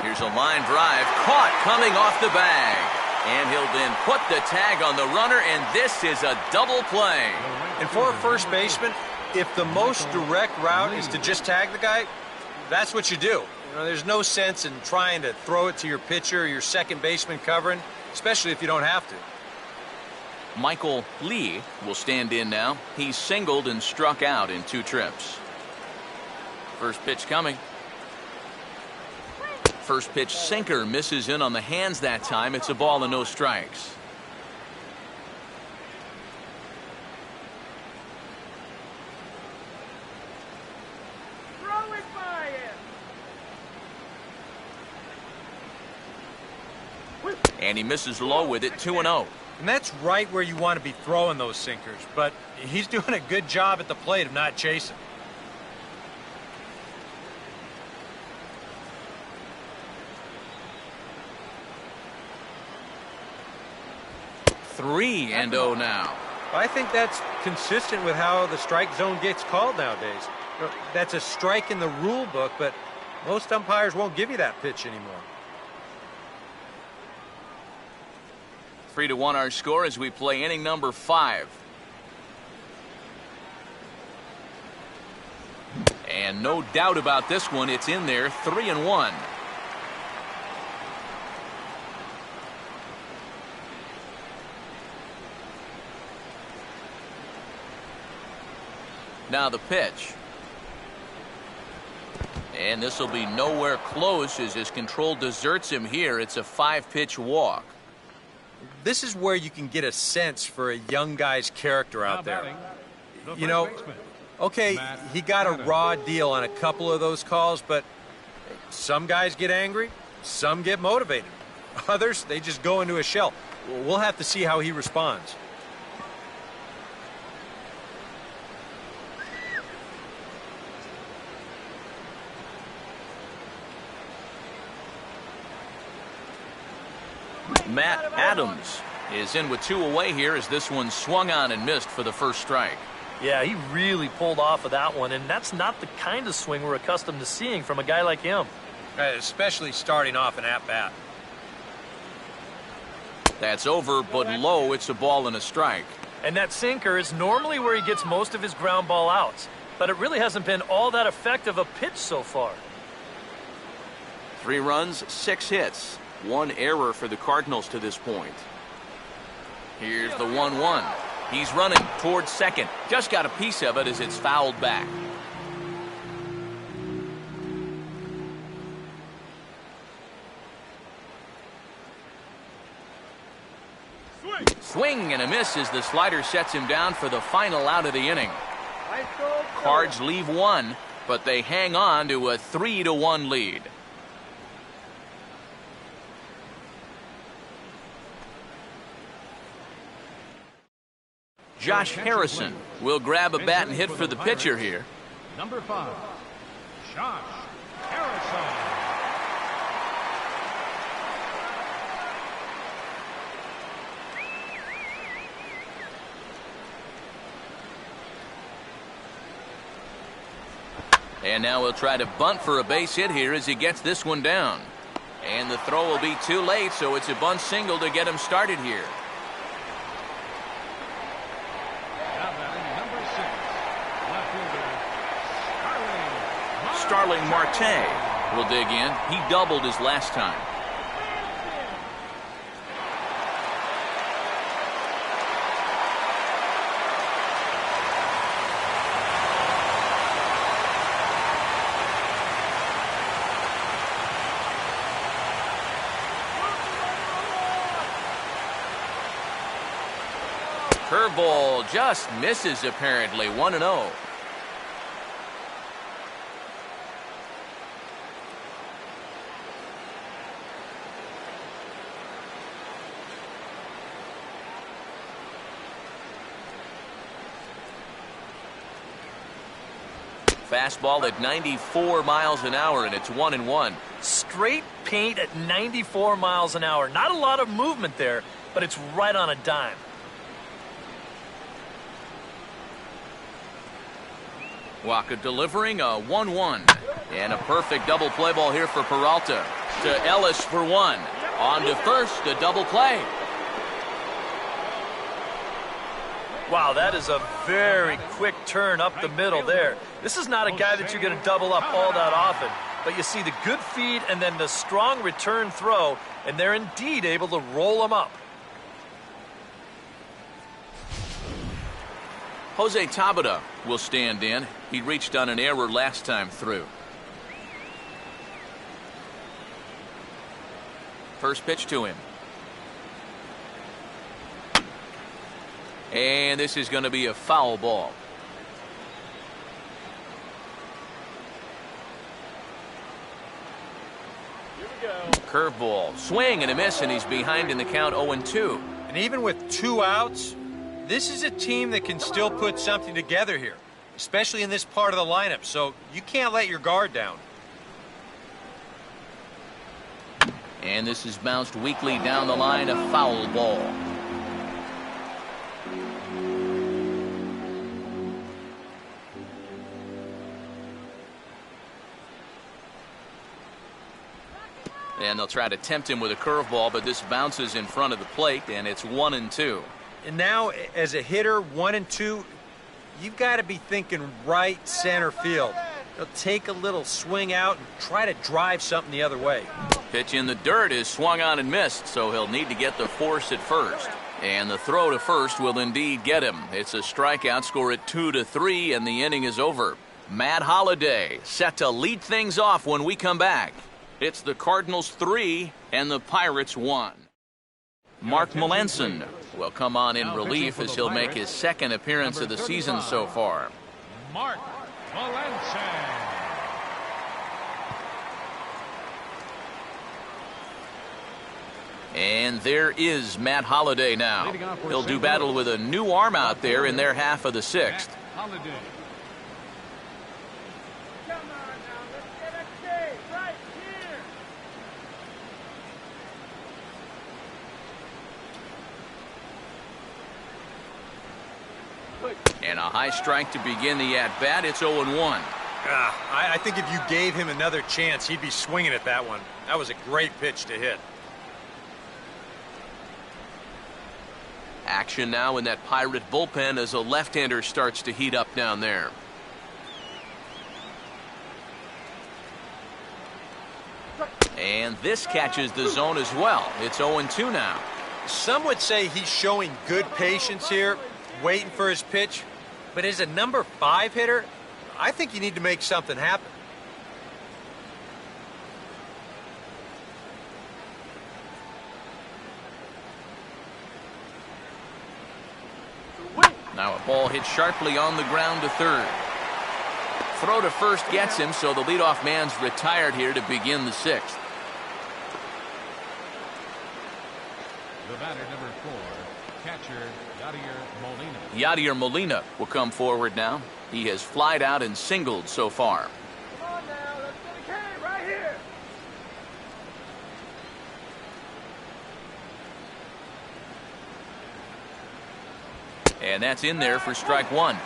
Here's a line drive, caught coming off the bag. And he'll then put the tag on the runner, and this is a double play. And for a first baseman, if the most direct route is to just tag the guy, that's what you do. You know, there's no sense in trying to throw it to your pitcher or your second baseman covering, especially if you don't have to. Michael Lee will stand in now. He's singled and struck out in 2 trips. First pitch coming. First pitch sinker misses in on the hands that time. It's a ball and no strikes. Throw it by him. And he misses low with it, 2-0. And that's right where you want to be throwing those sinkers. But he's doing a good job at the plate of not chasing. Three and 0 now. I think that's consistent with how the strike zone gets called nowadays. That's a strike in the rule book, but most umpires won't give you that pitch anymore. 3-1 our score as we play inning number 5. And no doubt about this one, it's in there, 3-1. Now the pitch. And this will be nowhere close as his control deserts him here. It's a 5-pitch walk. This is where you can get a sense for a young guy's character out there. You know, okay, he got a raw deal on a couple of those calls, but some guys get angry, some get motivated. Others, they just go into a shell. We'll have to see how he responds. Matt Adams is in with 2 away here as this one swung on and missed for the first strike. Yeah, he really pulled off of that one, and that's not the kind of swing we're accustomed to seeing from a guy like him. Especially starting off an at-bat. That's over, but low. It's a ball and a strike. And that sinker is normally where he gets most of his ground ball outs, but it really hasn't been all that effective a pitch so far. 3 runs, 6 hits. 1 error for the Cardinals to this point. Here's the 1-1. He's running towards second. Just got a piece of it as it's fouled back. Swing and a miss as the slider sets him down for the final out of the inning. Cards leave 1, but they hang on to a 3-1 lead. Josh Harrison will grab a bat and hit for the pitcher here. Number 5, Josh Harrison. And now he'll try to bunt for a base hit here as he gets this one down. And the throw will be too late, so it's a bunt single to get him started here. Now batting number 6, left fielder, Starling Marte will dig in. He doubled his last time. Curveball just misses apparently. 1-0. Fastball at 94 miles an hour, and it's 1-1. Straight paint at 94 miles an hour. Not a lot of movement there, but it's right on a dime. Waka delivering a 1-1. And a perfect double play ball here for Peralta. To Ellis for 1. On to first, a double play. Wow, that is a very quick turn up the middle there. This is not a guy that you're going to double up all that often. But you see the good feed and then the strong return throw, and they're indeed able to roll him up. Jose Tabata will stand in. He reached on an error last time through. First pitch to him. And this is going to be a foul ball. Curveball, swing and a miss, and he's behind in the count 0-2. And even with 2 outs, this is a team that can still put something together here, especially in this part of the lineup, so you can't let your guard down. And this is bounced weakly down the line, a foul ball. And they'll try to tempt him with a curveball, but this bounces in front of the plate, and it's 1-2. And now, as a hitter, 1-2, you've got to be thinking right center field. They'll take a little swing out and try to drive something the other way. Pitch in the dirt is swung on and missed, so he'll need to get the force at first. And the throw to first will indeed get him. It's a strikeout, score at 2-3, and the inning is over. Matt Holliday set to lead things off when we come back. It's the Cardinals 3 and the Pirates 1. Mark Melanson will come on in relief as he'll make his second appearance of the season so far. Mark Melanson. And there is Matt Holliday now. He'll do battle with a new arm out there in their half of the 6th. Holliday. And a high strike to begin the at-bat. It's 0-1. I think if you gave him another chance, he'd be swinging at that one. That was a great pitch to hit. Action now in that Pirate bullpen as a left-hander starts to heat up down there. And this catches the zone as well. It's 0-2 now. Some would say he's showing good patience here, waiting for his pitch. But as a number 5 hitter, I think you need to make something happen. Now a ball hit sharply on the ground to third. Throw to first gets him, so the leadoff man's retired here to begin the 6th. The batter, number 4, catcher Yadier Molina. Yadier Molina will come forward now. He has flied out and singled so far. Come on now, let's get a K right here. And that's in there for strike 1.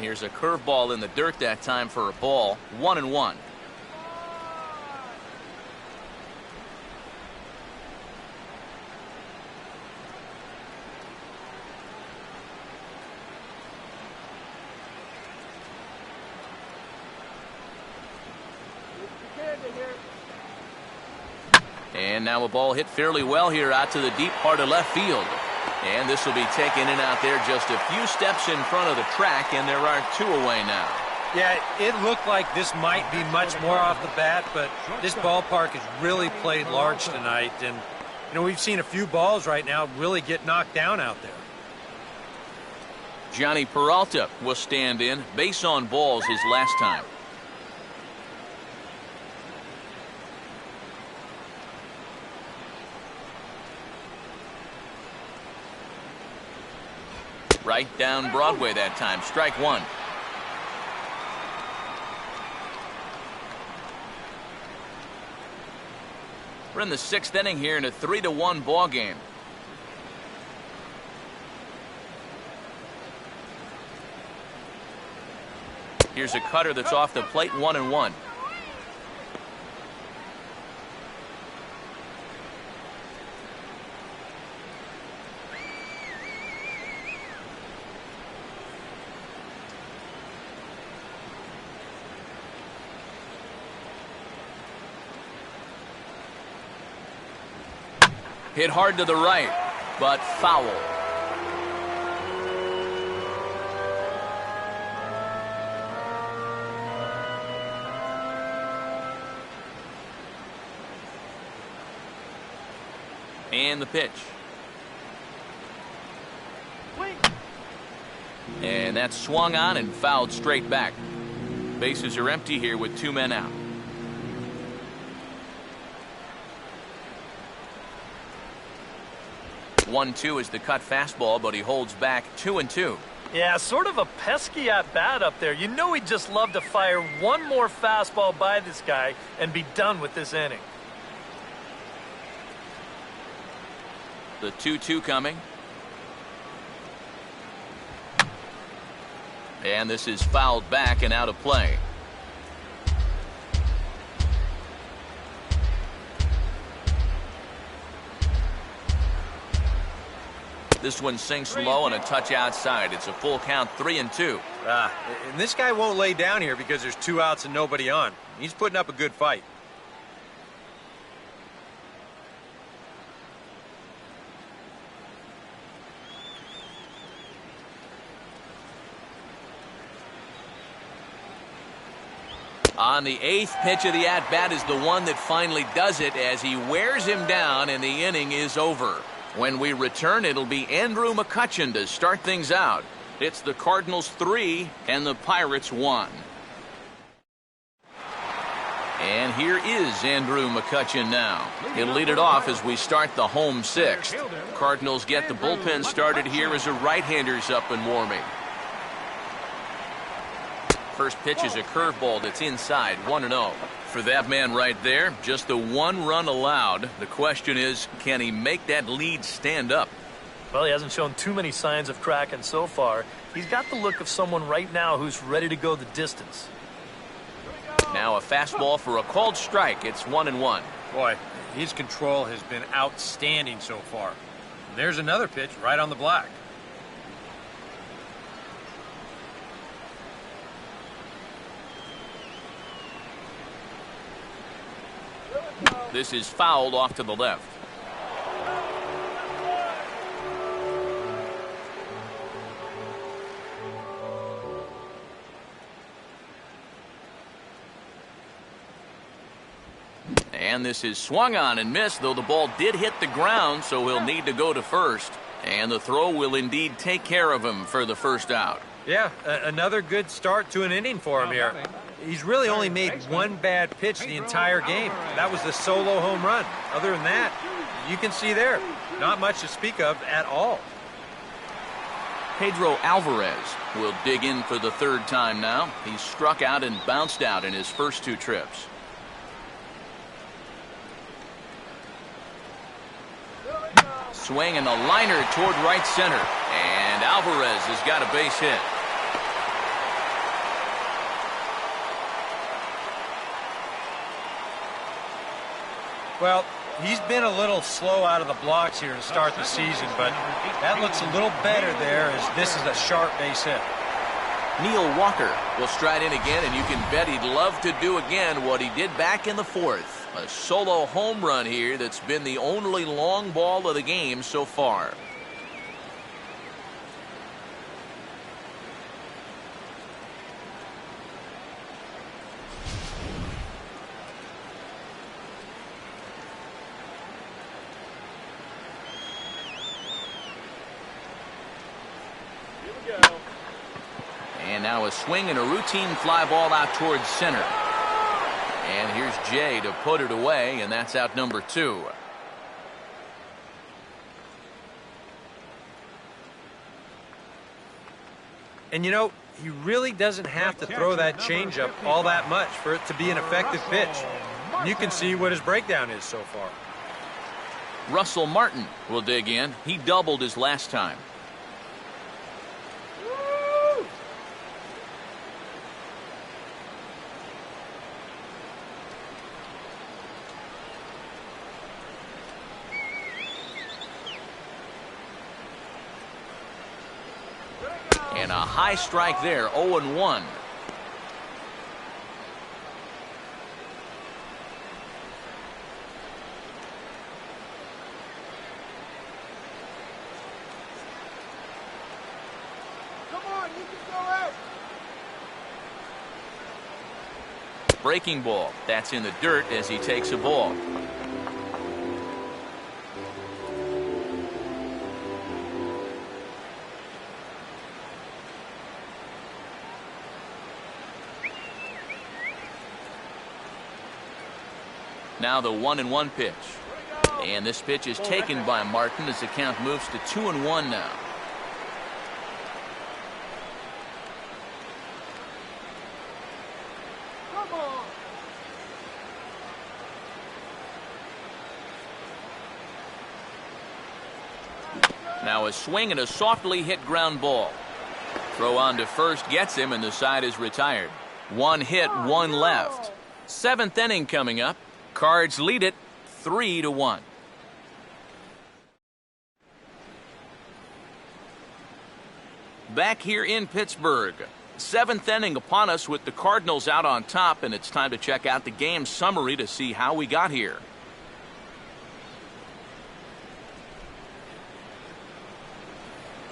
And here's a curveball in the dirt that time for a ball. 1-1. And now a ball hit fairly well here out to the deep part of left field. And this will be taken in out there just a few steps in front of the track, and there are 2 away now. Yeah, it looked like this might be much more off the bat, but this ballpark has really played large tonight. And, you know, we've seen a few balls right now really get knocked down out there. Johnny Peralta will stand in. Base on balls his last time. Right down Broadway that time. Strike 1. We're in the 6th inning here in a 3-1 ball game. Here's a cutter that's off the plate. 1-1. Hit hard to the right, but foul. And the pitch. And that's swung on and fouled straight back. Bases are empty here with 2 men out. 1-2 is the cut fastball, but he holds back. 2-2. Yeah, sort of a pesky at bat up there. You know he'd just love to fire one more fastball by this guy and be done with this inning. The 2-2 coming. And this is fouled back and out of play. This one sinks low and a touch outside. It's a full count. 3-2. And this guy won't lay down here because there's 2 outs and nobody on. He's putting up a good fight. On the 8th pitch of the at-bat is the one that finally does it as he wears him down and the inning is over. When we return, it'll be Andrew McCutchen to start things out. It's the Cardinals 3 and the Pirates 1. And here is Andrew McCutchen now. He'll lead it off as we start the home 6th. Cardinals get the bullpen started here as a right-hander's up and warming. First pitch is a curveball that's inside. 1-0. For that man right there, just the 1 run allowed. The question is, can he make that lead stand up? Well, he hasn't shown too many signs of cracking so far. He's got the look of someone right now who's ready to go the distance. Now a fastball for a called strike. It's 1-1. Boy, his control has been outstanding so far. And there's another pitch right on the black. This is fouled off to the left. And this is swung on and missed, though the ball did hit the ground, so he'll need to go to first. And the throw will indeed take care of him for the first out. Yeah, another good start to an inning for him here. He's really only made 1 bad pitch the entire game. That was the solo home run. Other than that, you can see there, not much to speak of at all. Pedro Alvarez will dig in for the 3rd time now. He's struck out and bounced out in his first 2 trips. Swing and a liner toward right center. And Alvarez has got a base hit. Well, he's been a little slow out of the blocks here to start the season, but that looks a little better there as this is a sharp base hit. Neil Walker will stride in again, and you can bet he'd love to do again what he did back in the fourth. A solo home run here that's been the only long ball of the game so far. And now a swing and a routine fly ball out towards center. And here's Jay to put it away, and that's out number 2. And you know, he really doesn't have to throw that changeup all that much for it to be an effective pitch. And you can see what his breakdown is so far. Russell Martin will dig in. He doubled his last time. And a high strike there, 0-1. Come on, you can go out. Breaking ball. That's in the dirt as he takes a ball. Now the 1-1 pitch. And this pitch is taken by Martin as the count moves to 2-1 now. Come on. Now a swing and a softly hit ground ball. Throw on to first gets him, and the side is retired. 1 hit, 1 left. 7th inning coming up. Cards lead it 3-1. Back here in Pittsburgh. 7th inning upon us with the Cardinals out on top, and it's time to check out the game summary to see how we got here.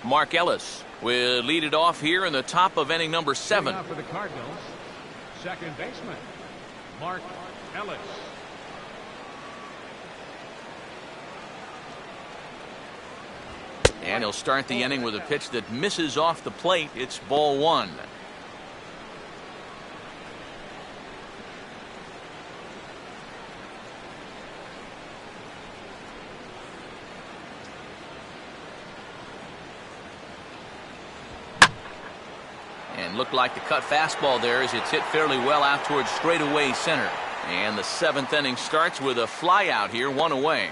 Mark Ellis will lead it off here in the top of inning number 7. For the Cardinals, second baseman, Mark Ellis. And he'll start the inning with a pitch that misses off the plate. It's ball 1. And looked like the cut fastball there as it's hit fairly well out towards straightaway center. And the 7th inning starts with a fly out here, 1 away.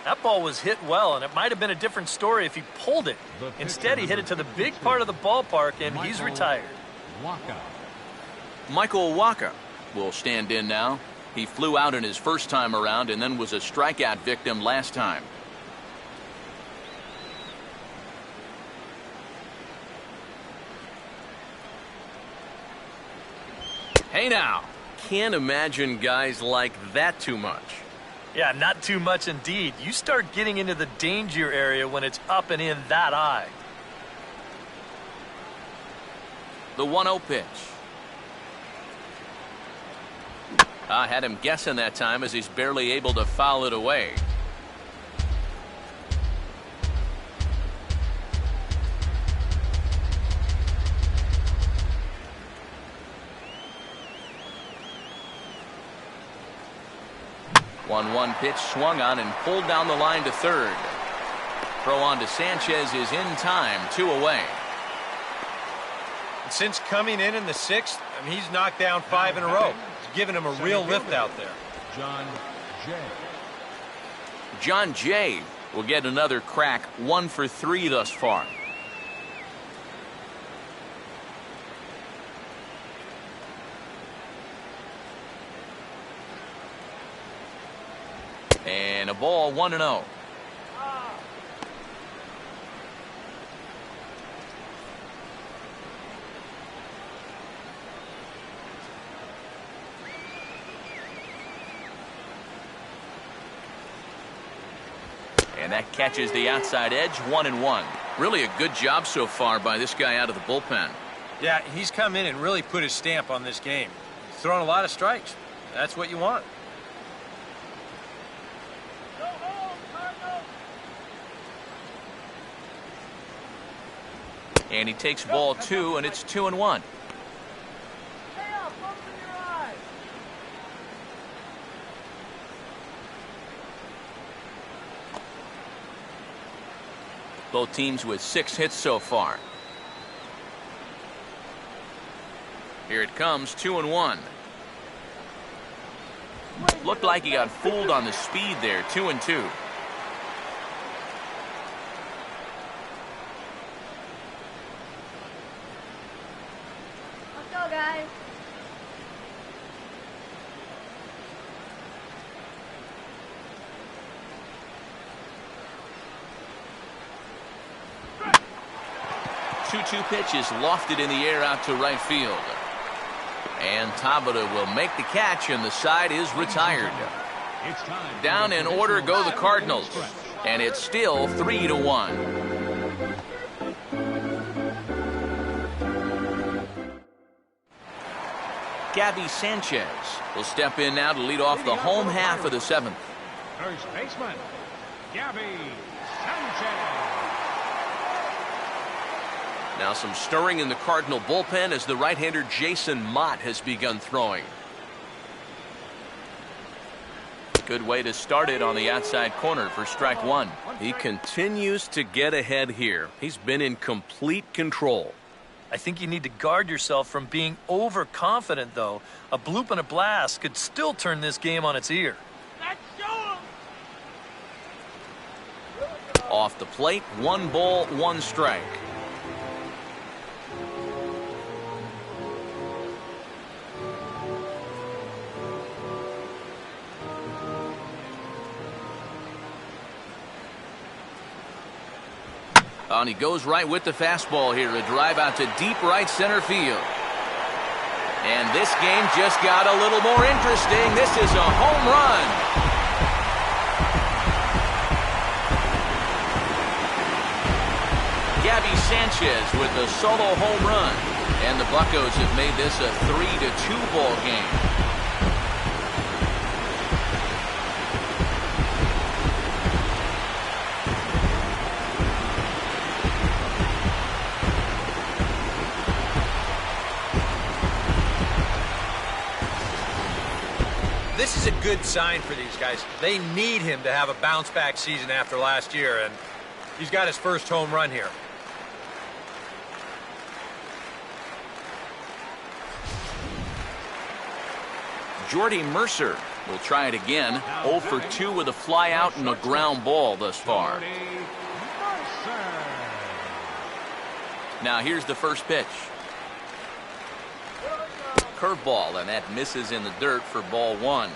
That ball was hit well, and it might have been a different story if he pulled it. Instead, he hit it to the big part of the ballpark, and he's retired. Michael Wacha will stand in now. He flew out in his first time around and then was a strikeout victim last time. Hey now, can't imagine guys like that too much. Yeah, not too much indeed. You start getting into the danger area when it's up and in that high. The 1-0 pitch. I had him guessing that time as he's barely able to foul it away. One pitch swung on and pulled down the line to third. Throw on to Sanchez is in time, 2 away. And since coming in the 6th, I mean, he's knocked down 5 in a row. It's given him a real lift out there. John Jay. John Jay will get another crack, 1 for 3 thus far. a ball, 1-0. And that catches the outside edge, 1-1. Really a good job so far by this guy out of the bullpen. Yeah, he's come in and really put his stamp on this game. He's thrown a lot of strikes. That's what you want. Go home, Cardinals. And he takes ball 2, and it's 2-1. Stay up, open your eyes. Both teams with 6 hits so far. Here it comes, 2-1. Looked like he got fooled on the speed there, 2-2. Let's go, guys. Two pitch is lofted in the air out to right field. And Tabata will make the catch, and the side is retired. It's time. Down in order go the Cardinals. And it's still 3-1. Gabby Sanchez will step in now to lead off the home half of the 7th. First baseman, Gabby Sanchez. Now some stirring in the Cardinal bullpen as the right-hander Jason Mott has begun throwing. Good way to start it on the outside corner for strike 1. He continues to get ahead here. He's been in complete control. I think you need to guard yourself from being overconfident, though. A bloop and a blast could still turn this game on its ear. Let's show 'em. Off the plate, 1 ball, 1 strike. And he goes right with the fastball here. A drive out to deep right center field. And this game just got a little more interesting. This is a home run. Gabby Sanchez with a solo home run. And the Buccos have made this a 3-2 ball game. This is a good sign for these guys. They need him to have a bounce-back season after last year, and he's got his first home run here. Jordy Mercer will try it again. 0 for 2 with a fly out and a ground ball thus far. Jordy Mercer. Now here's the first pitch. Curveball, and that misses in the dirt for ball 1.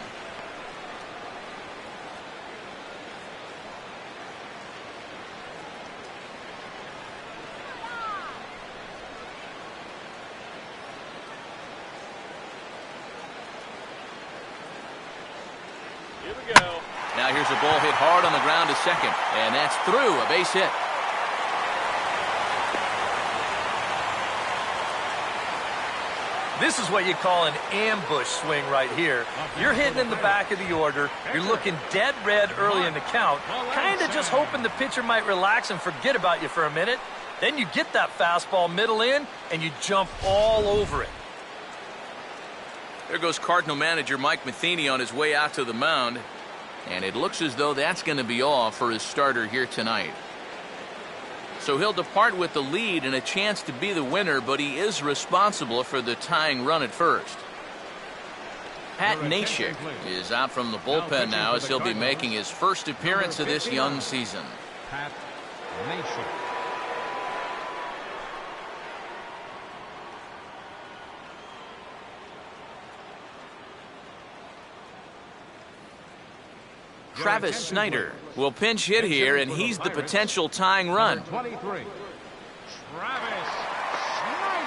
Here we go. Now here's a ball hit hard on the ground to second, and that's through, a base hit. This is what you call an ambush swing right here. You're hitting in the back of the order. You're looking dead red early in the count, kind of just hoping the pitcher might relax and forget about you for a minute. Then you get that fastball middle in, and you jump all over it. There goes Cardinal manager Mike Matheny on his way out to the mound. And it looks as though that's going to be all for his starter here tonight. So he'll depart with the lead and a chance to be the winner, but he is responsible for the tying run at first. Pat Neshek is out from the bullpen now as he'll be making his first appearance of this young season. Pat Neshek. Travis Snyder will pinch hit here, and he's the potential tying run. 23, Travis Snyder.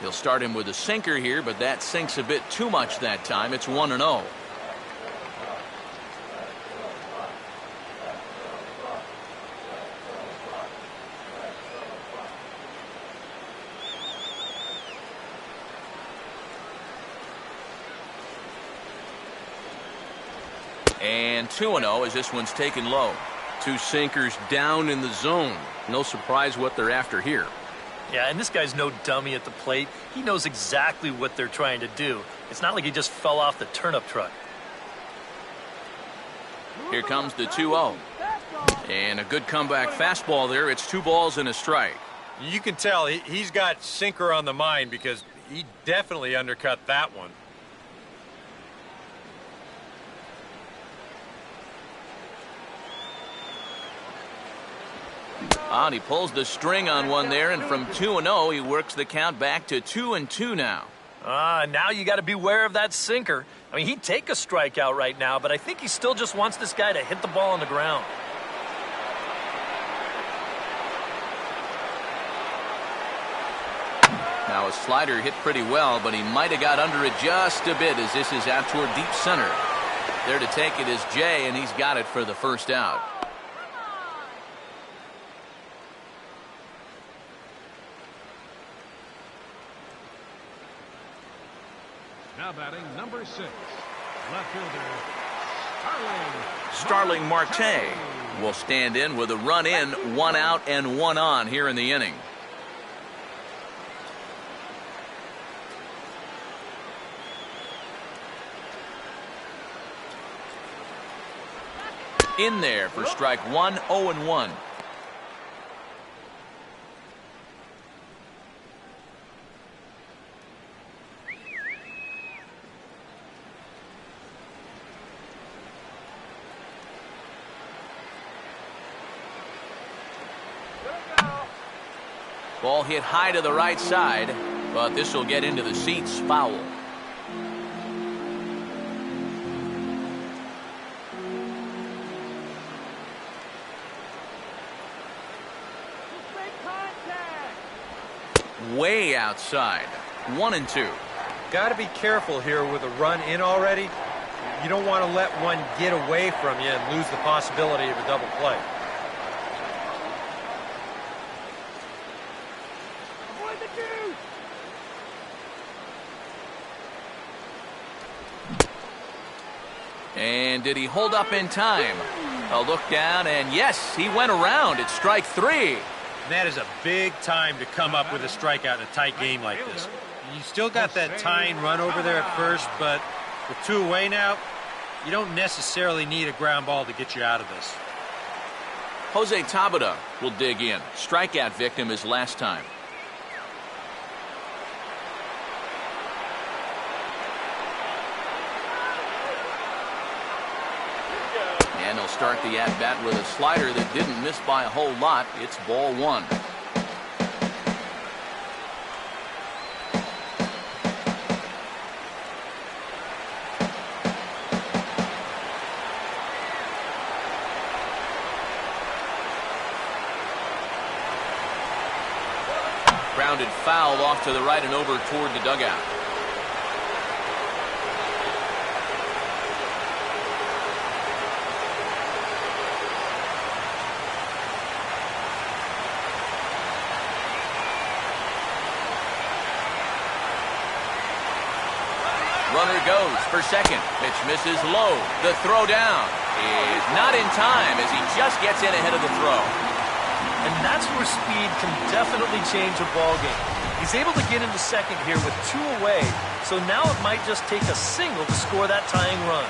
He'll start him with a sinker here, but that sinks a bit too much that time. It's 1-0. And 2-0 as this one's taken low. Two sinkers down in the zone. No surprise what they're after here. Yeah, and this guy's no dummy at the plate. He knows exactly what they're trying to do. It's not like he just fell off the turnip truck. Here comes the 2-0. And a good comeback fastball there. It's 2 balls and a strike. You can tell he's got sinker on the mind because he definitely undercut that one. And he pulls the string on one there, and from 2-0, he works the count back to 2-2 now. Now you got to beware of that sinker. I mean, he'd take a strikeout right now, but I think he still just wants this guy to hit the ball on the ground. Now a slider hit pretty well, but he might have got under it just a bit as this is out toward deep center. There to take it is Jay, and he's got it for the first out. Now batting number 6, left fielder Starling Marte will stand in with a run in, 1 out and 1 on here in the inning. In there for strike 1, 0-1. Ball hit high to the right side, but this will get into the seats, foul. Way outside, 1-2. Got to be careful here with a run in already. You don't want to let one get away from you and lose the possibility of a double play. And did he hold up in time? A look down, and yes, he went around. It's strike 3. That is a big time to come up with a strikeout in a tight game like this. You still got that tying run over there at first, but with 2 away now, you don't necessarily need a ground ball to get you out of this. Jose Tabata will dig in. Strikeout victim his last time. And he'll start the at-bat with a slider that didn't miss by a whole lot. It's ball 1. Grounded foul off to the right and over toward the dugout. Runner goes for second. Pitch misses low. The throw down is not in time as he just gets in ahead of the throw. And that's where speed can definitely change a ball game. He's able to get into second here with 2 away, so now it might just take a single to score that tying run.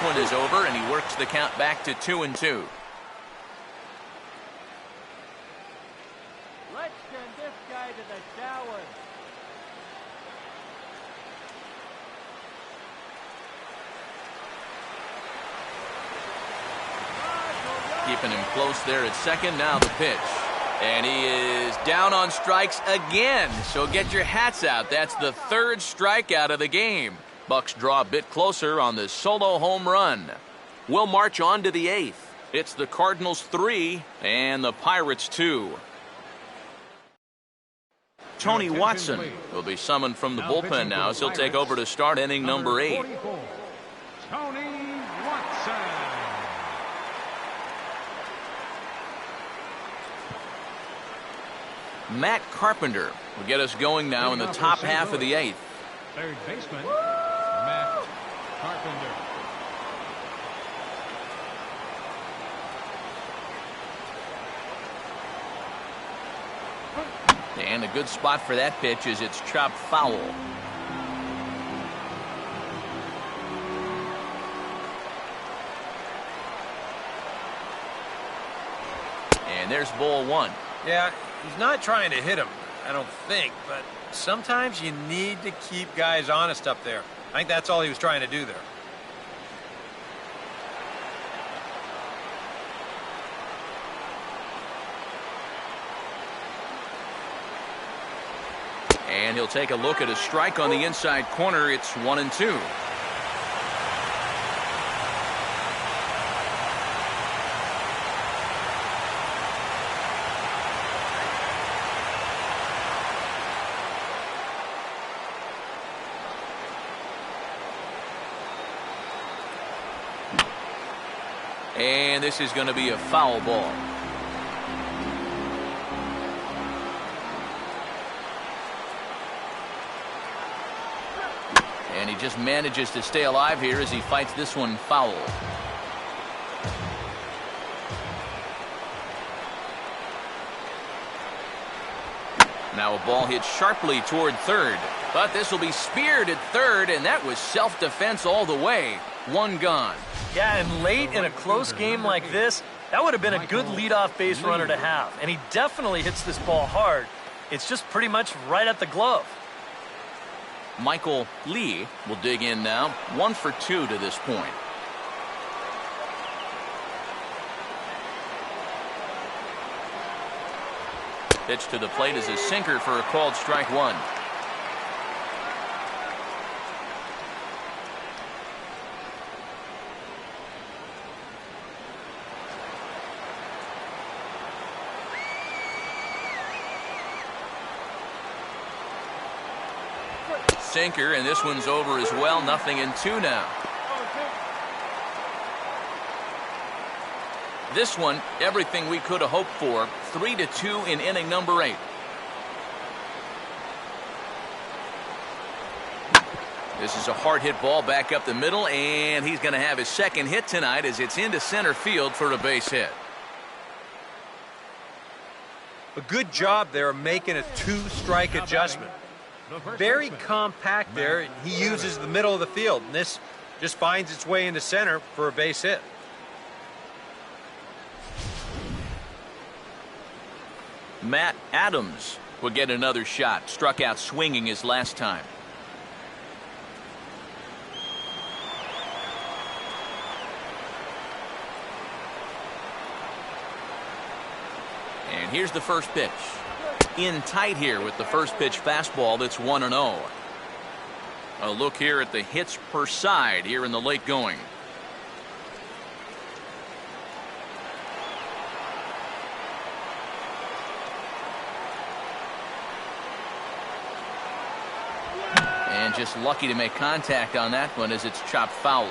one is over, and he works the count back to 2-2. Let's send this guy to the shower. Keeping him close there at second. Now the pitch. And he is down on strikes again. So get your hats out. That's the third strikeout of the game. Bucks draw a bit closer on the solo home run. We'll march on to the 8th. It's the Cardinals 3 and the Pirates 2. Tony Watson will be summoned from the bullpen now, so he'll take over to start inning number 8. Tony Watson. Matt Carpenter will get us going now in the top half of the 8th. Third baseman, Matt Carpenter. And a good spot for that pitch is it's chopped foul. And there's ball 1. Yeah, he's not trying to hit him, I don't think, but sometimes you need to keep guys honest up there. I think that's all he was trying to do there. And he'll take a look at a strike on the inside corner. It's 1-2. And this is going to be a foul ball. And he just manages to stay alive here as he fights this one foul. Now a ball hit sharply toward third. But this will be speared at third, and that was self-defense all the way. One gone. Yeah, and late in a close game like this, that would have been a good leadoff base runner to have. And he definitely hits this ball hard. It's just pretty much right at the glove. Michael Lee will dig in now. 1 for 2 to this point. Pitch to the plate is a sinker for a called strike 1. Sinker, and this one's over as well. 0-2 now. This one, everything we could have hoped for. 3-2 in inning number 8. This is a hard hit ball back up the middle, and he's going to have his second hit tonight as it's into center field for a base hit. A good job there making a 2-strike adjustment. Very compact there. He uses the middle of the field, and this just finds its way into center for a base hit. Matt Adams will get another shot. Struck out swinging his last time. And here's the first pitch. In tight here with the first pitch fastball that's 1-0. A look here at the hits per side here in the late going. And just lucky to make contact on that one as it's chopped foul.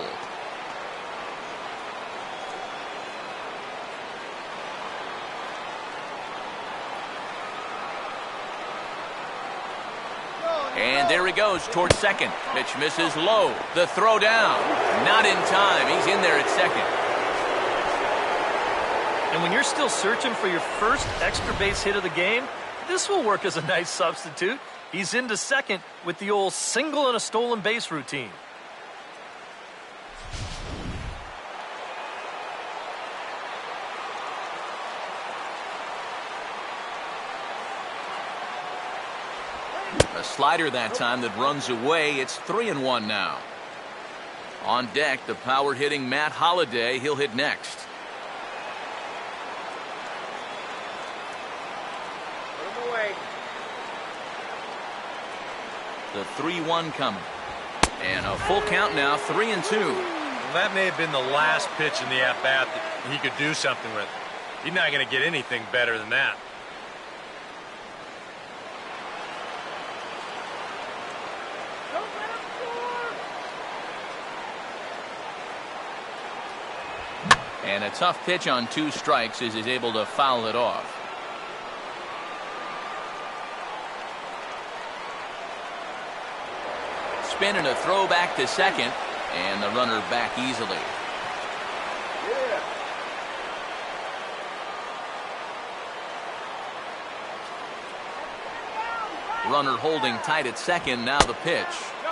And there he goes towards second. Pitch misses low. The throw down. Not in time. He's in there at second. And when you're still searching for your first extra base hit of the game, this will work as a nice substitute. He's into second with the old single and a stolen base routine. A slider that time that runs away. It's 3-1 now. On deck, the power hitting Matt Holliday. He'll hit next. Put him away. The 3-1 coming. And a full count now, 3-2. Well, that may have been the last pitch in the at-bat that he could do something with. He's not going to get anything better than that. Don't let him score. And a tough pitch on 2 strikes as he's able to foul it off. Spin and a throw back to second, and the runner back easily. Yeah. Runner holding tight at second. Now the pitch,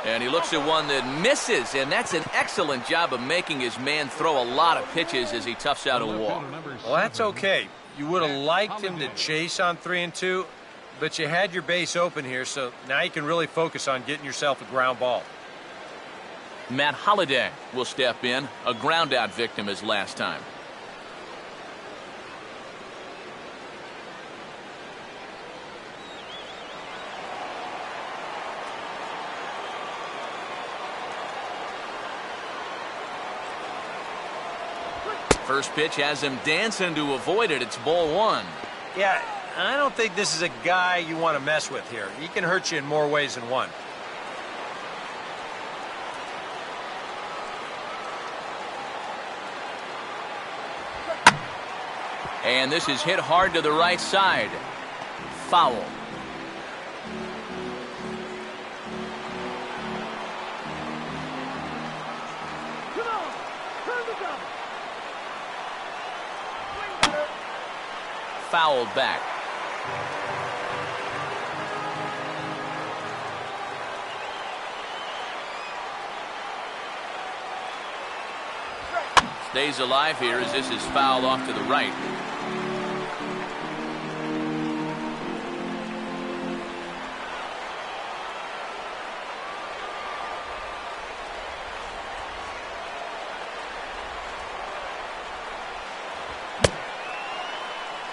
and he looks at one that misses, and that's an excellent job of making his man throw a lot of pitches as he toughs out a walk. Well, that's okay. You would have liked him to chase on 3-2, but you had your base open here, so now you can really focus on getting yourself a ground ball. Matt Holliday will step in, a ground out victim as last time. First pitch has him dancing to avoid it. It's ball 1. Yeah, I don't think this is a guy you want to mess with here. He can hurt you in more ways than one. And this is hit hard to the right side. Foul. Come on. Turn the gun. Fouled back. Stays alive here as this is fouled off to the right.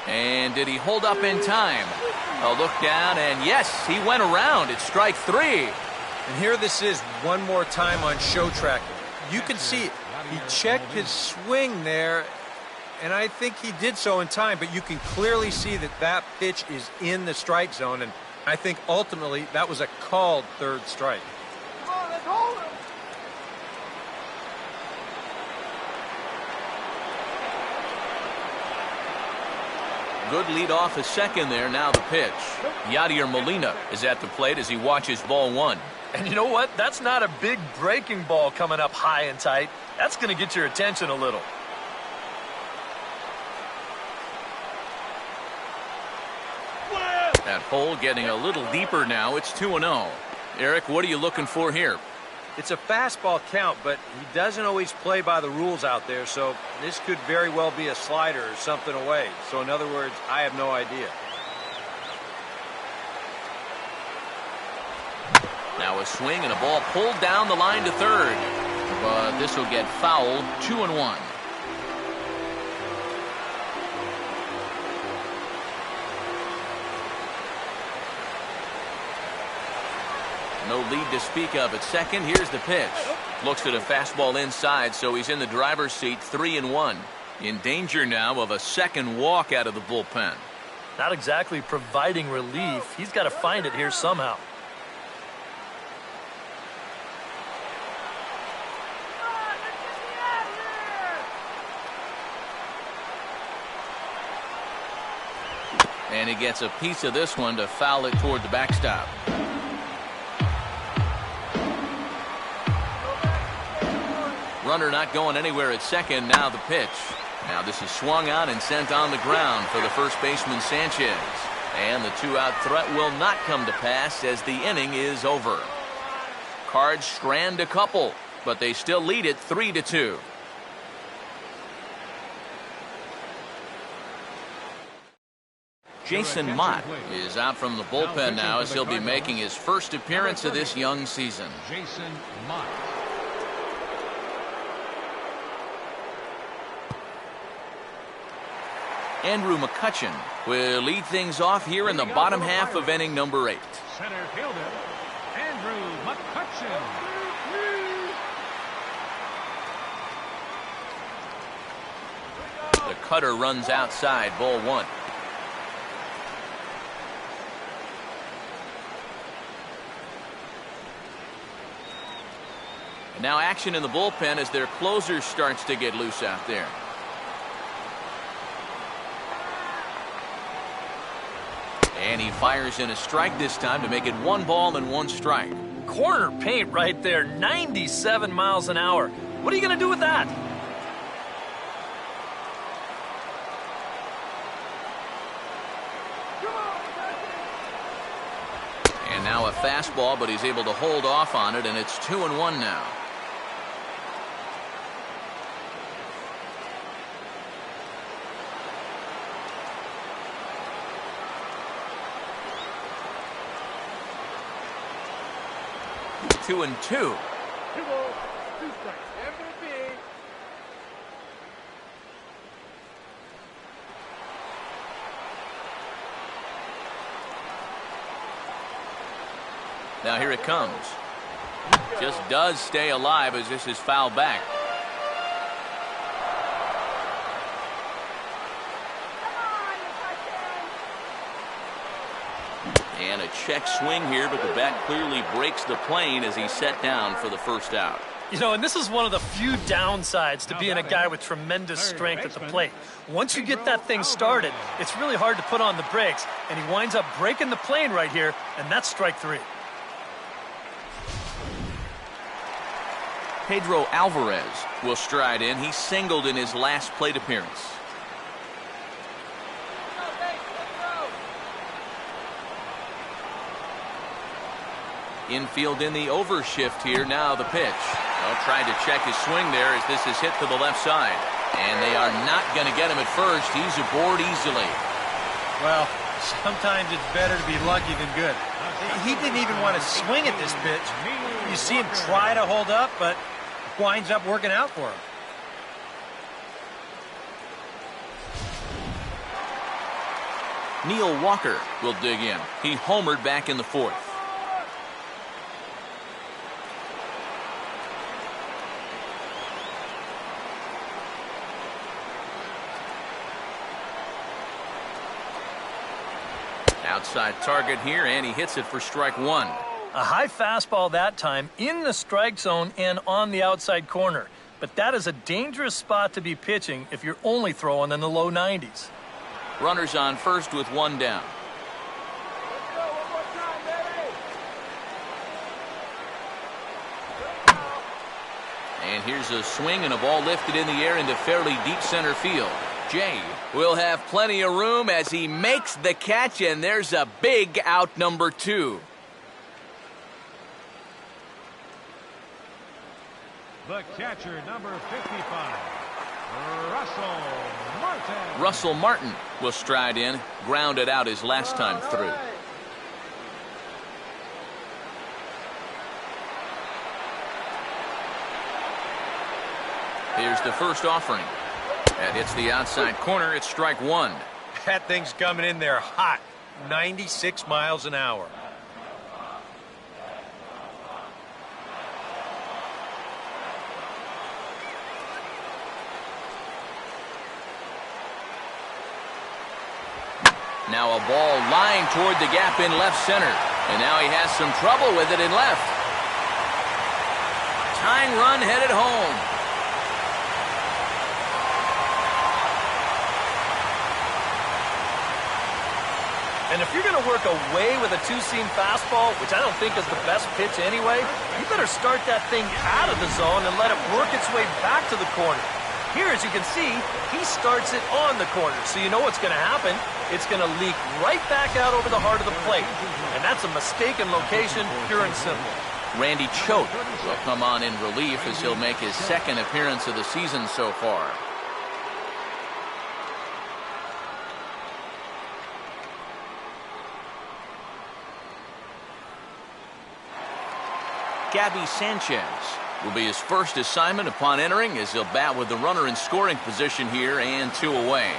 And did he hold up in time? A look down, and yes, he went around. It's strike 3. And here this is one more time on show track. You can see it. He checked his swing there, and I think he did so in time, but you can clearly see that that pitch is in the strike zone, and I think ultimately that was a called third strike. Come on, let's hold him. Good lead off a second there. Now the pitch. Yadier Molina is at the plate as he watches ball 1. And you know what? That's not a big breaking ball coming up high and tight. That's going to get your attention a little. That hole getting a little deeper now. It's 2-0. Eric, what are you looking for here? It's a fastball count, but he doesn't always play by the rules out there, so this could very well be a slider or something away. So in other words, I have no idea. Now a swing and a ball pulled down the line to third. But this will get fouled. 2-1. No lead to speak of at second. Here's the pitch. Looks at a fastball inside, so he's in the driver's seat. 3-1. In danger now of a second walk out of the bullpen. Not exactly providing relief. He's got to find it here somehow. And he gets a piece of this one to foul it toward the backstop. Runner not going anywhere at second. Now the pitch. Now this is swung on and sent on the ground for the first baseman Sanchez. And the 2-out threat will not come to pass as the inning is over. Cards strand a couple, but they still lead it 3-2. Jason Mott is out from the bullpen now as he'll be making his first appearance of this young season. Jason Mott. Andrew McCutchen will lead things off here in the bottom half of inning number 8. Center fielder, Andrew McCutchen. The cutter runs outside, ball 1. And now action in the bullpen as their closer starts to get loose out there. And he fires in a strike this time to make it 1 ball and 1 strike. Corner paint right there, 97 miles an hour. What are you going to do with that? And now a fastball, but he's able to hold off on it, and it's 2-1 now. Two and two. 2 balls, 2 strikes. MVP. Now here it comes. Just does stay alive as this is fouled back. And a check swing here, but the bat clearly breaks the plane as he's set down for the first out. You know, and this is one of the few downsides to being a guy with tremendous strength at the plate. Once you get that thing started, it's really hard to put on the brakes, and he winds up breaking the plane right here, and that's strike 3. Pedro Alvarez will stride in. He singled in his last plate appearance. Infield in the overshift here. Now the pitch. Well, trying to check his swing there as this is hit to the left side. And they are not going to get him at first. He's aboard easily. Well, sometimes it's better to be lucky than good. He didn't even want to swing at this pitch. You see him try to hold up, but winds up working out for him. Neil Walker will dig in. He homered back in the 4th. Outside target here, and he hits it for strike 1. A high fastball that time in the strike zone and on the outside corner. But that is a dangerous spot to be pitching if you're only throwing in the low 90s. Runners on first with 1 down. And here's a swing and a ball lifted in the air into fairly deep center field. Jay will have plenty of room as he makes the catch, and there's a big out number 2. The catcher, number 55, Russell Martin. Russell Martin will stride in, grounded out his last time through. Here's the first offering. That hits the outside corner. It's strike 1. That thing's coming in there hot. 96 miles an hour. Now a ball lying toward the gap in left center. And now he has some trouble with it in left. Tying run headed home. And if you're going to work away with a 2-seam fastball, which I don't think is the best pitch anyway, you better start that thing out of the zone and let it work its way back to the corner. Here, as you can see, he starts it on the corner. So you know what's going to happen. It's going to leak right back out over the heart of the plate. And that's a mistaken location, pure and simple. Randy Choate will come on in relief as he'll make his 2nd appearance of the season so far. Gabby Sanchez will be his first assignment upon entering, as he'll bat with the runner in scoring position here and 2 away.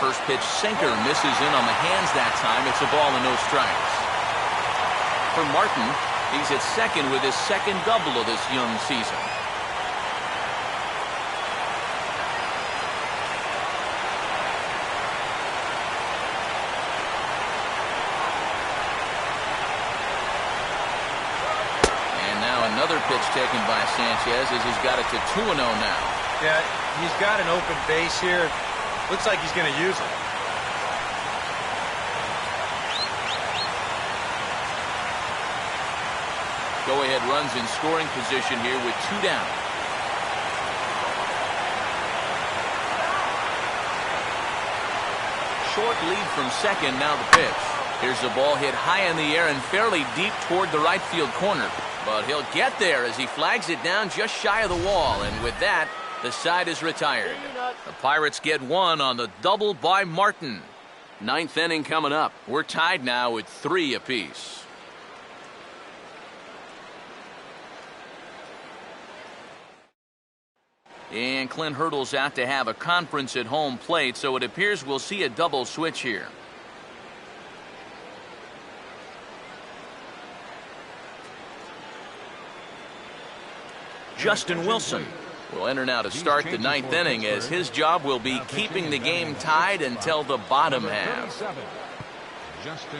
First pitch sinker misses in on the hands that time. It's a ball and no strikes. For Martin, he's at second with his second double of this young season. And now another pitch taken by Sanchez as he's got it to 2-0 now. Yeah, he's got an open base here. Looks like he's going to use it. Go-ahead runs in scoring position here with 2 down. Short lead from second, now the pitch. Here's the ball hit high in the air and fairly deep toward the right field corner. But he'll get there as he flags it down just shy of the wall. And with that, the side is retired. The Pirates get 1 on the double by Martin. 9th inning coming up. We're tied now with 3 apiece. And Clint Hurdle's out to have a conference at home plate, so it appears we'll see a double switch here. Justin Wilson will enter now to start the 9th inning, as his job will be keeping the game tied until the bottom half. Justin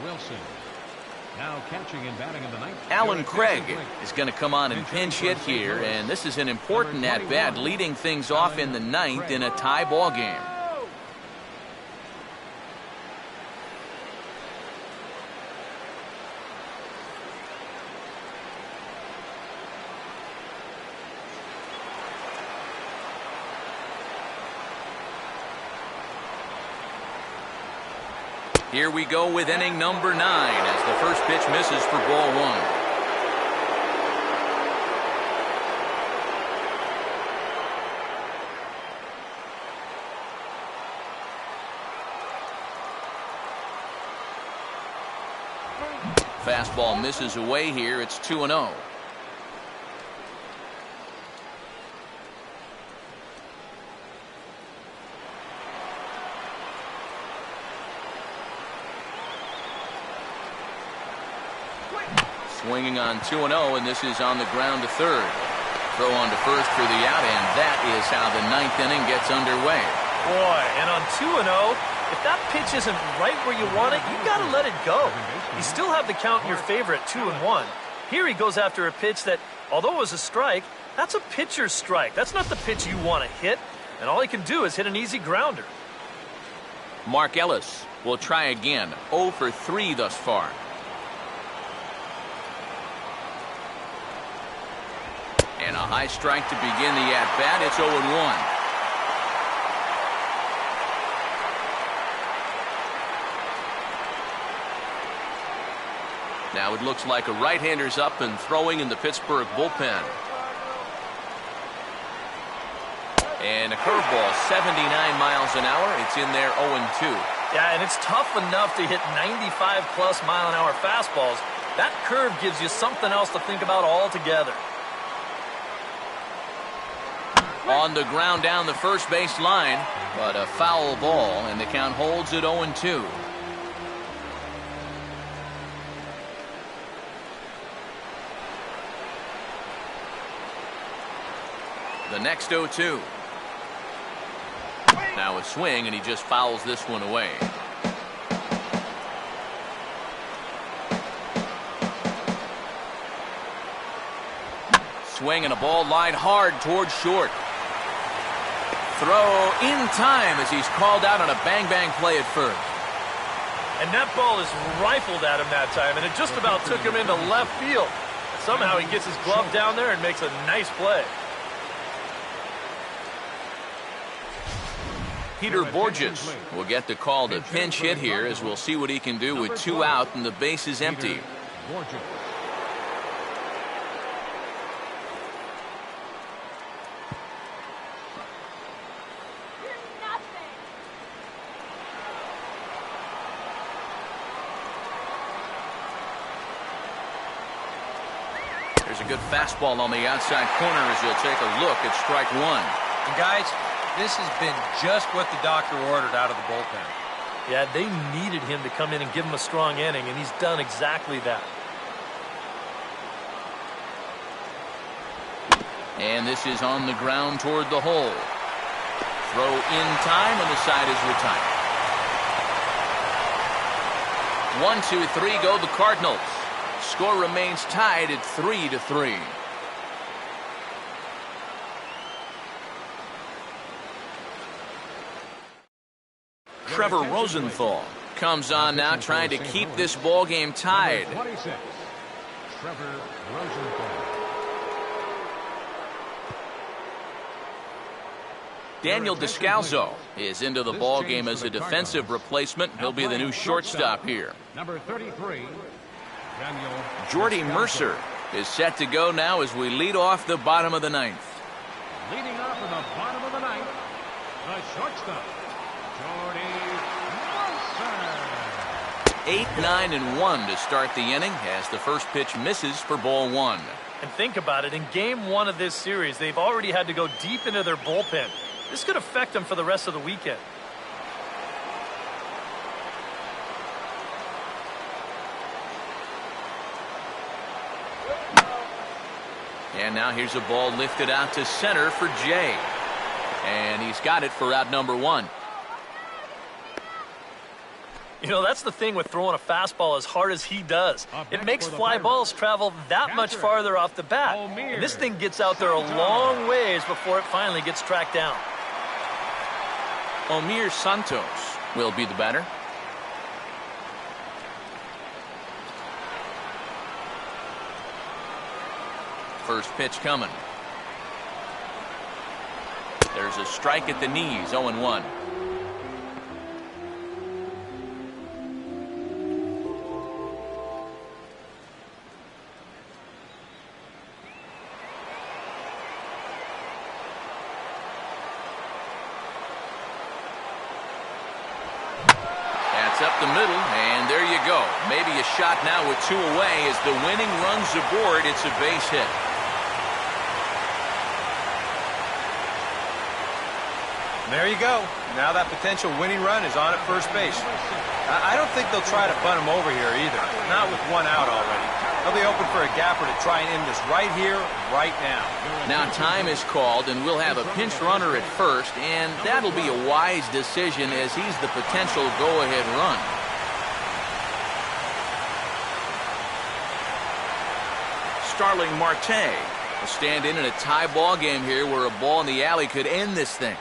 Wilson. Now catching and batting in the 9th. Alan Craig is going to come on and pinch hit here, and this is an important at-bat, leading things off in the 9th in a tie ball game. Here we go with inning number 9 as the first pitch misses for ball 1. Fastball misses away here. It's 2-0. Swinging on 2-0, and this is on the ground to third. Throw on to first for the out, and that is how the 9th inning gets underway. Boy, and on 2-0, if that pitch isn't right where you want it, you got to let it go. You still have the count in your favor at 2-1. Here he goes after a pitch that, although it was a strike, that's a pitcher's strike. That's not the pitch you want to hit, and all he can do is hit an easy grounder. Mark Ellis will try again. 0 for 3 thus far. And a high strike to begin the at-bat. It's 0-1. Now it looks like a right-hander's up and throwing in the Pittsburgh bullpen. And a curveball, 79 miles an hour. It's in there, 0-2. Yeah, and it's tough enough to hit 95-plus mile-an-hour fastballs. That curve gives you something else to think about altogether. On the ground down the first base line, but a foul ball, and the count holds at 0-2. The next 0-2. Now a swing, and he just fouls this one away. Swing and a ball lined hard towards short. Throw in time as he's called out on a bang-bang play at first. And that ball is rifled at him that time, and it just about took him into left field. Somehow he gets his glove down there and makes a nice play. Peter Borges will get the call to pinch hit here, as we'll see what he can do with 2 out and the base is empty. Borges. There's a good fastball on the outside corner as you'll take a look at strike one. And guys, this has been just what the doctor ordered out of the bullpen. Yeah, they needed him to come in and give him a strong inning, and he's done exactly that. And this is on the ground toward the hole. Throw in time, and the side is retired. 1-2-3 go the Cardinals. Score remains tied at 3-3. Trevor Rosenthal comes on now, trying to keep this ball game tied. Number 26, Trevor Rosenthal. Daniel Descalzo is into the ball game as a defensive replacement. He'll be the new shortstop here. Number 33, Daniel Jordy Descalzo. Mercer is set to go now as we lead off the bottom of the ninth. Leading off in the bottom of the ninth, the shortstop, Jordy Mercer. 8, 9, and 1 to start the inning as the first pitch misses for ball one. And think about it, in game one of this series, they've already had to go deep into their bullpen. This could affect them for the rest of the weekend. And now here's a ball lifted out to center for Jay. And he's got it for out number one. You know, that's the thing with throwing a fastball as hard as he does. It makes fly balls travel that much farther off the bat. And this thing gets out there a long ways before it finally gets tracked down. Omir Santos will be the batter. First pitch coming. There's a strike at the knees, 0-1. Up the middle, and there you go. Maybe a shot now with 2 away as the winning run's aboard. It's a base hit. There you go. Now that potential winning run is on at first base. I don't think they'll try to bunt him over here either. Not with 1 out already. They'll be open for a gapper to try and end this right here, right now. Now time is called, and we'll have a pinch runner at first, and that'll be a wise decision as he's the potential go-ahead run. Starling Marte will stand in a tie ball game here where a ball in the alley could end this thing.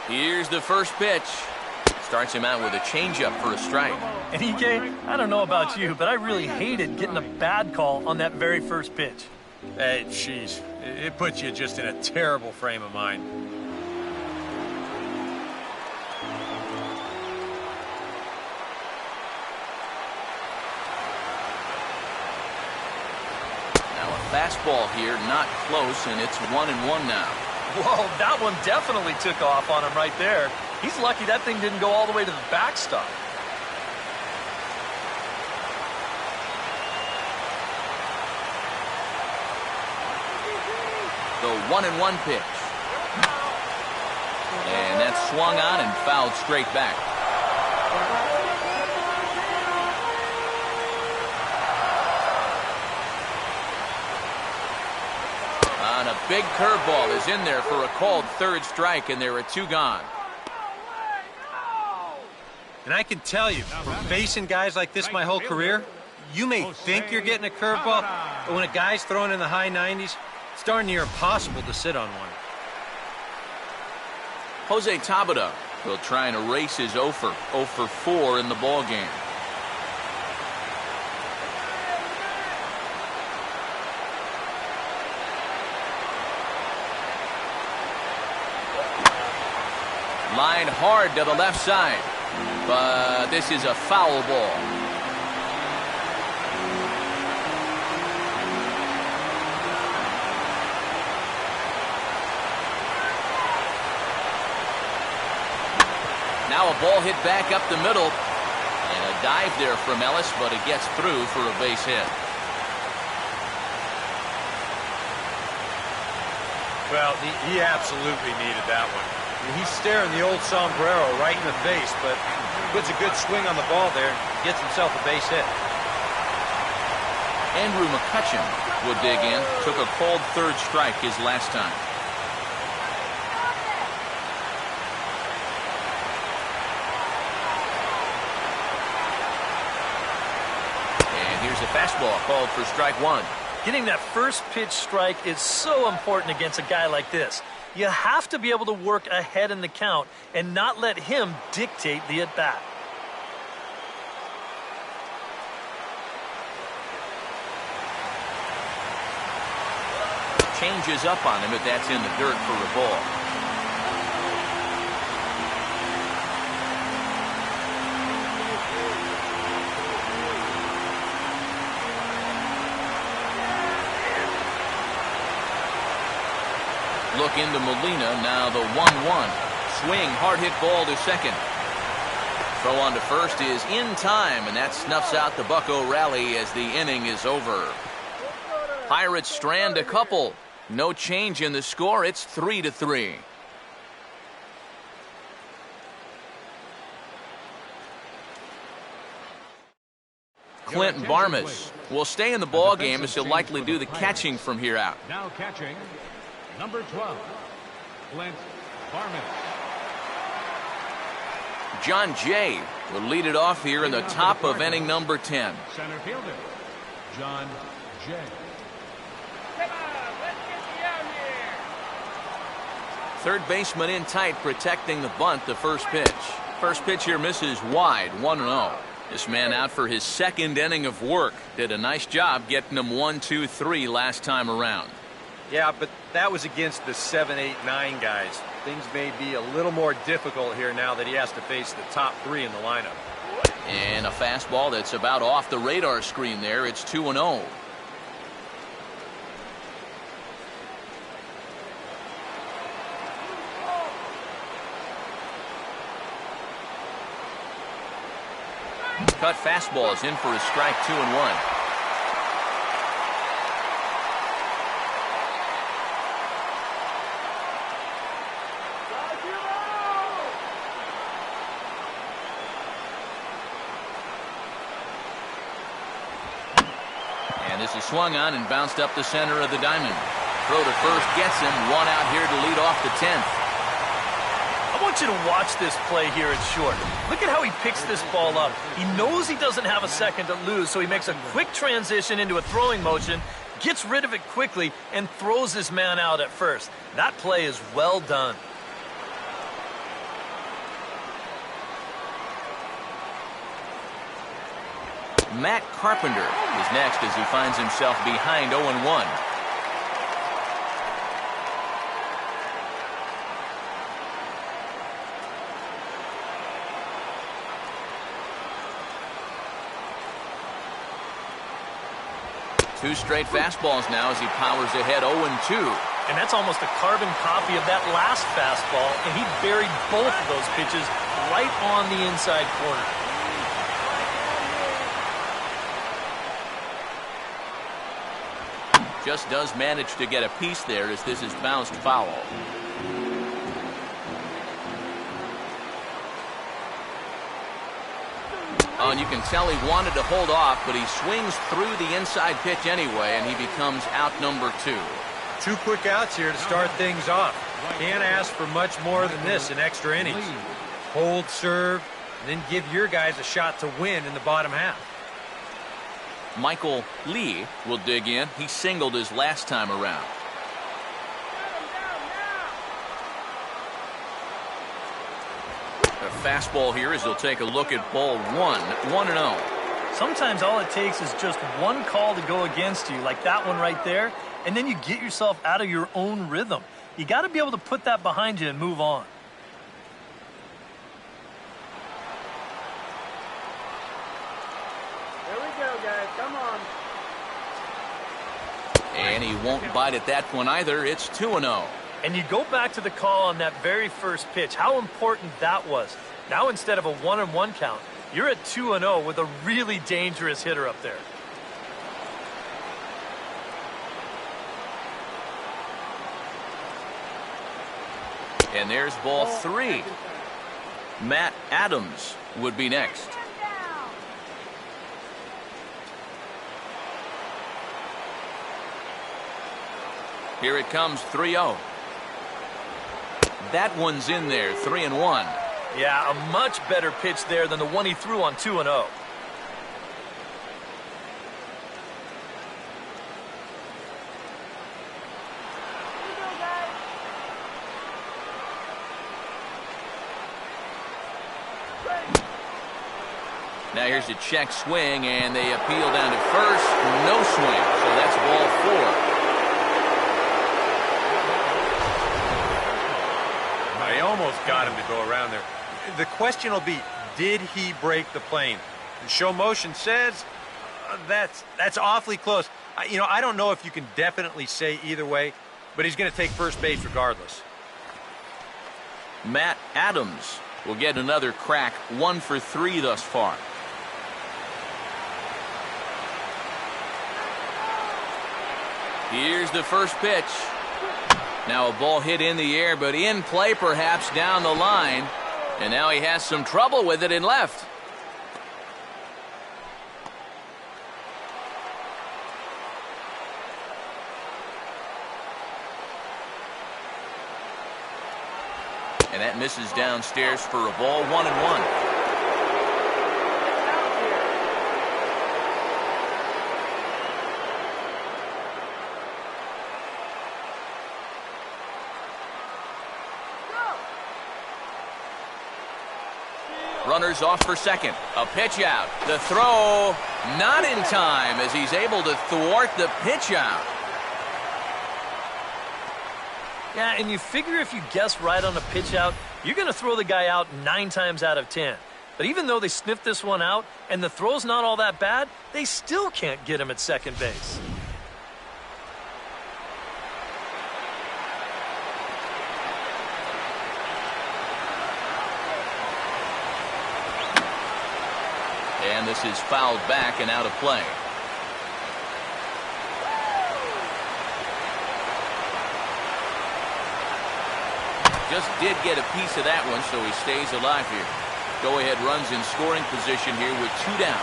Here's the first pitch. Starts him out with a changeup for a strike. And EK, I don't know about you, but I really hated getting a bad call on that very first pitch. Hey, jeez. It puts you just in a terrible frame of mind. Now a fastball here, not close, and it's 1-1 now. Whoa, that one definitely took off on him right there. He's lucky that thing didn't go all the way to the backstop. The 1-1 pitch. And that's swung on and fouled straight back. On a big curveball is in there for a called third strike, and there are 2 gone. And I can tell you, from facing guys like this my whole career, you may think you're getting a curveball, but when a guy's throwing in the high 90s, it's darn near impossible to sit on one. Jose Tabata will try and erase his 0 for 4 in the ball game. Line hard to the left side, but this is a foul ball. Now a ball hit back up the middle, and dive there from Ellis, but it gets through for a base hit. Well, he absolutely needed that one. He's staring the old sombrero right in the face, but puts a good swing on the ball there, gets himself a base hit. Andrew McCutchen would dig in. Took a cold third strike his last time. And here's a fastball called for strike one. Getting that first pitch strike is so important against a guy like this. You have to be able to work ahead in the count and not let him dictate the at-bat. Changes up on him, but that's in the dirt for a ball. Look into Molina, now the 1-1. Swing, hard hit ball to second. Throw on to first is in time, and that snuffs out the Bucco rally as the inning is over. Pirates strand a couple. No change in the score. It's 3-3. Clint Barmas will stay in the ball game as he'll likely do the catching from here out. Now catching, number 12, Clint Barmas. John Jay will lead it off here in the top of inning number 10. Center fielder, John Jay. Third baseman in tight, protecting the bunt, the first pitch. First pitch here misses wide, 1-0. This man out for his second inning of work. Did a nice job getting him 1-2-3 last time around. Yeah, but that was against the 7, 8, 9 guys. Things may be a little more difficult here now that he has to face the top 3 in the lineup. And a fastball that's about off the radar screen there. It's 2-0. Cut fastball is in for a strike, 2-1. And this is swung on and bounced up the center of the diamond. Throw to first gets him. One out here to lead off the 10th. I want you to watch this play here at short. Look at how he picks this ball up. He knows he doesn't have a second to lose, so he makes a quick transition into a throwing motion, gets rid of it quickly, and throws his man out at first. That play is well done. Matt Carpenter is next as he finds himself behind 0-1. Two straight fastballs now as he powers ahead 0-2. And that's almost a carbon copy of that last fastball, and he buried both of those pitches right on the inside corner. Just does manage to get a piece there as this is bounced foul. Oh, and you can tell he wanted to hold off, but he swings through the inside pitch anyway, and he becomes out number 2. 2 quick outs here to start things off. Can't ask for much more than this in extra innings. Hold, serve, and then give your guys a shot to win in the bottom half. Michael Lee will dig in. He singled his last time around. A fastball here as he'll take a look at ball 1-0. Sometimes all it takes is just one call to go against you, like that one right there, and then you get yourself out of your own rhythm. You got to be able to put that behind you and move on. Here we go, guys. Come on. And he won't bite at that one either. It's 2-0. And you go back to the call on that very first pitch, how important that was. Now instead of a 1-1 count, You're at 2-0 with a really dangerous hitter up there. And there's ball 3. Matt Adams would be next. Here it comes, 3-0. That one's in there, 3-1. Yeah, a much better pitch there than the one he threw on 2-0. Now here's a check swing, and they appeal down to first. No swing, so that's ball 4. They almost got him to go around there. The question will be, did he break the plane? The show motion says that's awfully close. I don't know if you can definitely say either way, but he's going to take first base regardless. Matt Adams will get another crack, 1 for 3 thus far. Here's the first pitch. Now a ball hit in the air, but in play perhaps down the line. And now he has some trouble with it in left. And that misses downstairs for a ball, 1-1. Runners off for second. A pitch out. The throw not in time as he's able to thwart the pitch out. Yeah, and you figure if you guess right on a pitch out, you're going to throw the guy out 9 times out of 10. But even though they sniffed this one out and the throw's not all that bad, they still can't get him at second base. And this is fouled back and out of play. Just did get a piece of that one, so he stays alive here. Go-ahead runs in scoring position here with 2 down.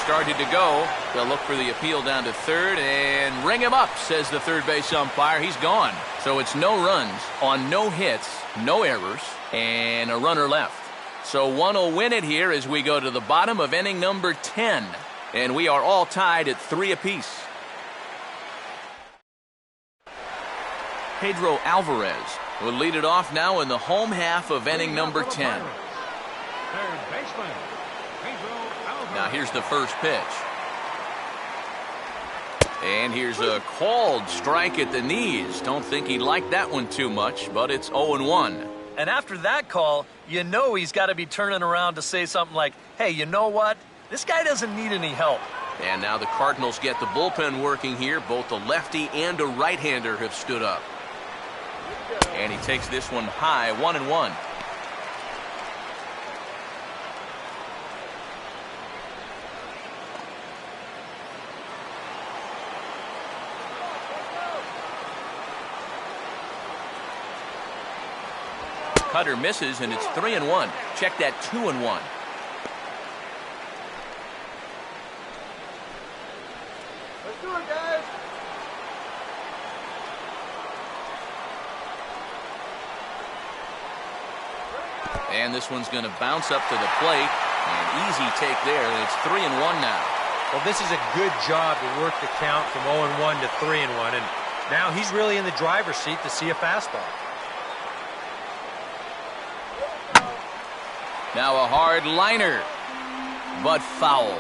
Started to go. They'll look for the appeal down to third and ring him up, says the third base umpire. He's gone. So it's no runs on no hits, no errors, and a runner left. So one will win it here as we go to the bottom of inning number 10. And we are all tied at 3 apiece. Pedro Alvarez will lead it off now in the home half of inning number 10. Third baseman, Pedro Alvarez. Now here's the first pitch. And here's a called strike at the knees. Don't think he liked that one too much, but it's 0-1. And after that call, you know he's got to be turning around to say something like, hey, you know what? This guy doesn't need any help. And now the Cardinals get the bullpen working here. Both a lefty and a right-hander have stood up. And he takes this one high, 1-1. Cutter misses, and it's 3-1. Check that 2-1. Let's do it, guys. And this one's going to bounce up to the plate. An easy take there, and it's 3-1 now. Well, this is a good job to work the count from 0-1 to 3-1, and now he's really in the driver's seat to see a fastball. Now a hard liner, but foul.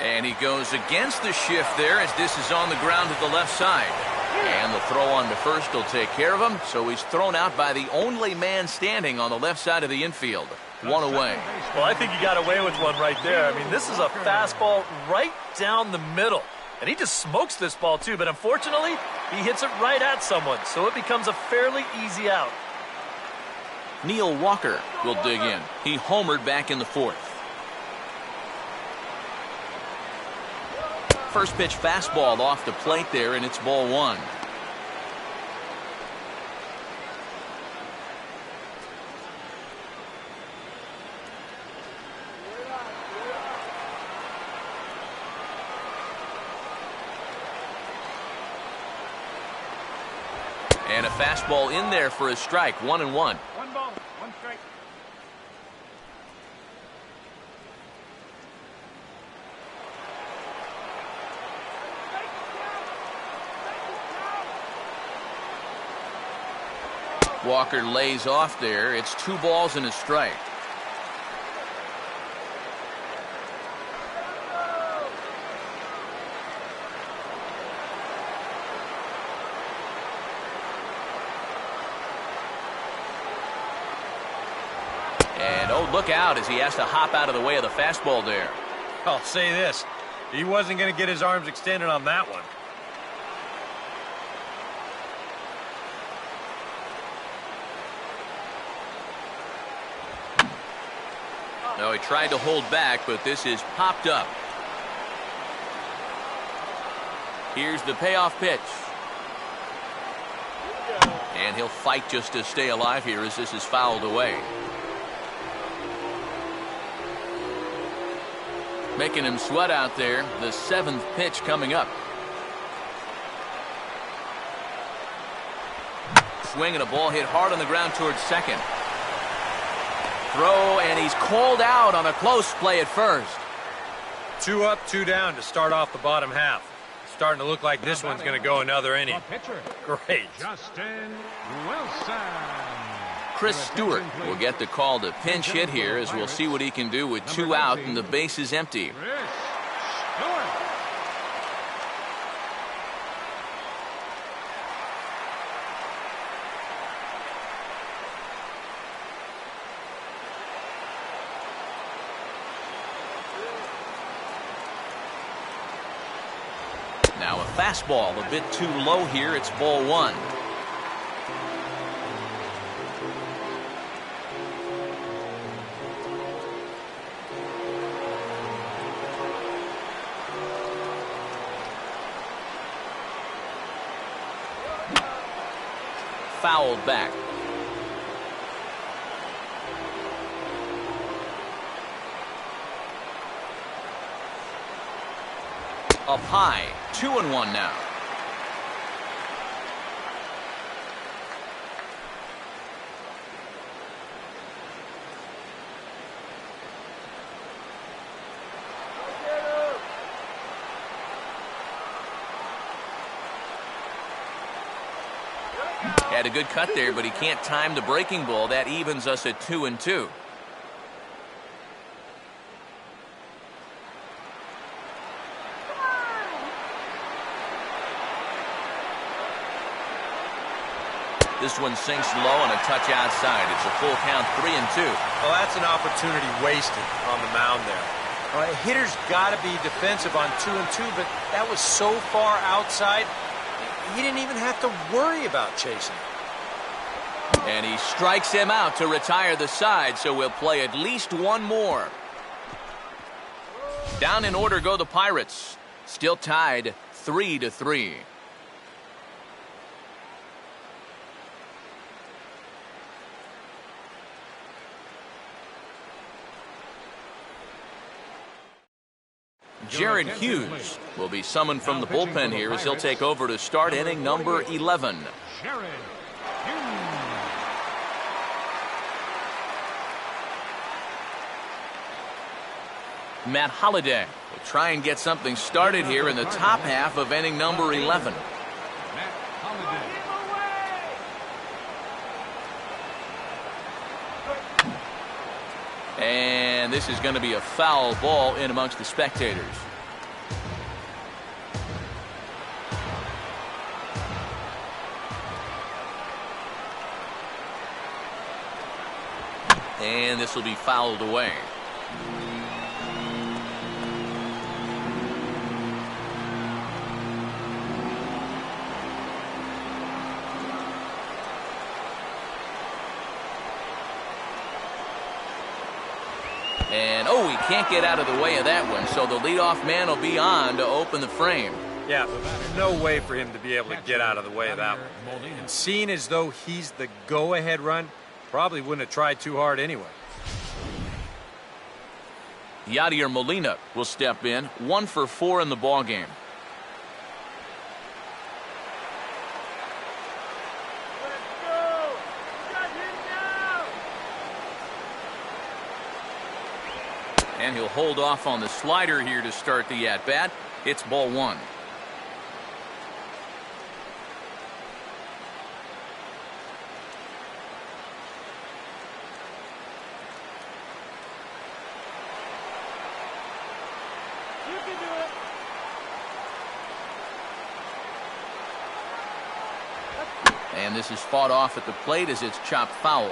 And he goes against the shift there as this is on the ground to the left side. And the throw on to first will take care of him, so he's thrown out by the only man standing on the left side of the infield. One away. Well, I think he got away with one right there. I mean, this is a fastball right down the middle. And he just smokes this ball, too. But unfortunately, he hits it right at someone, so it becomes a fairly easy out. Neil Walker will dig in. He homered back in the fourth. First pitch fastball off the plate there, and it's ball one. And a fastball in there for a strike. 1-1. One ball, one strike. Walker lays off there. It's 2 balls and a strike. And oh, look out as he has to hop out of the way of the fastball there. I'll say this. He wasn't going to get his arms extended on that one. No, he tried to hold back, but this is popped up. Here's the payoff pitch. And he'll fight just to stay alive here as this is fouled away. Making him sweat out there. The 7th pitch coming up. Swing and a ball hit hard on the ground towards second. Throw, and he's called out on a close play at first. 2 up, 2 down to start off the bottom half. Starting to look like this one's going to go another inning. Great. Justin Wilson. Chris Stewart will get the call to pinch hit here as we'll see what he can do with 2 out and the base is empty. Chris Stewart. Now a fastball a bit too low here. It's ball 1. Fouled back. Up high. 2-1 now. Had a good cut there, but he can't time the breaking ball. That evens us at 2-2. This one sinks low and a touch outside. It's a full count, 3-2. Well, that's an opportunity wasted on the mound there. All right, hitter's got to be defensive on 2-2, but that was so far outside, he didn't even have to worry about chasing it. And he strikes him out to retire the side, so we'll play at least one more. Down in order go the Pirates. Still tied 3-3. Jared Hughes will be summoned from the bullpen here as he'll take over to start inning number 11. Jared Hughes. Matt Holliday will try and get something started here in the top half of inning number 11. Matt Holliday. And this is going to be a foul ball in amongst the spectators. And this will be fouled away. And, oh, he can't get out of the way of that one, so the leadoff man will be on to open the frame. Yeah, no way for him to be able to get out of the way of that one. And seeing as though he's the go-ahead run, probably wouldn't have tried too hard anyway. Yadier Molina will step in, 1 for 4 in the ballgame. And he'll hold off on the slider here to start the at-bat. It's ball 1. You can do it. And this is fought off at the plate as it's chopped foul.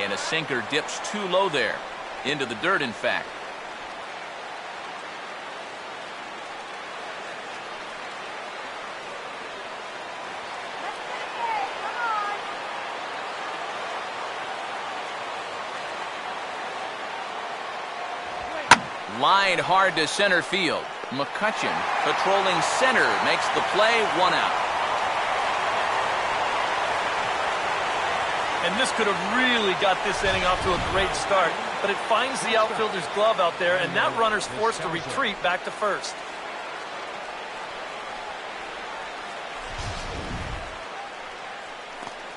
And a sinker dips too low there. Into the dirt, in fact. Lined hard to center field. McCutchen patrolling center makes the play. 1 out. And this could have really got this inning off to a great start, but it finds the outfielder's glove out there, and that runner's forced to retreat back to first.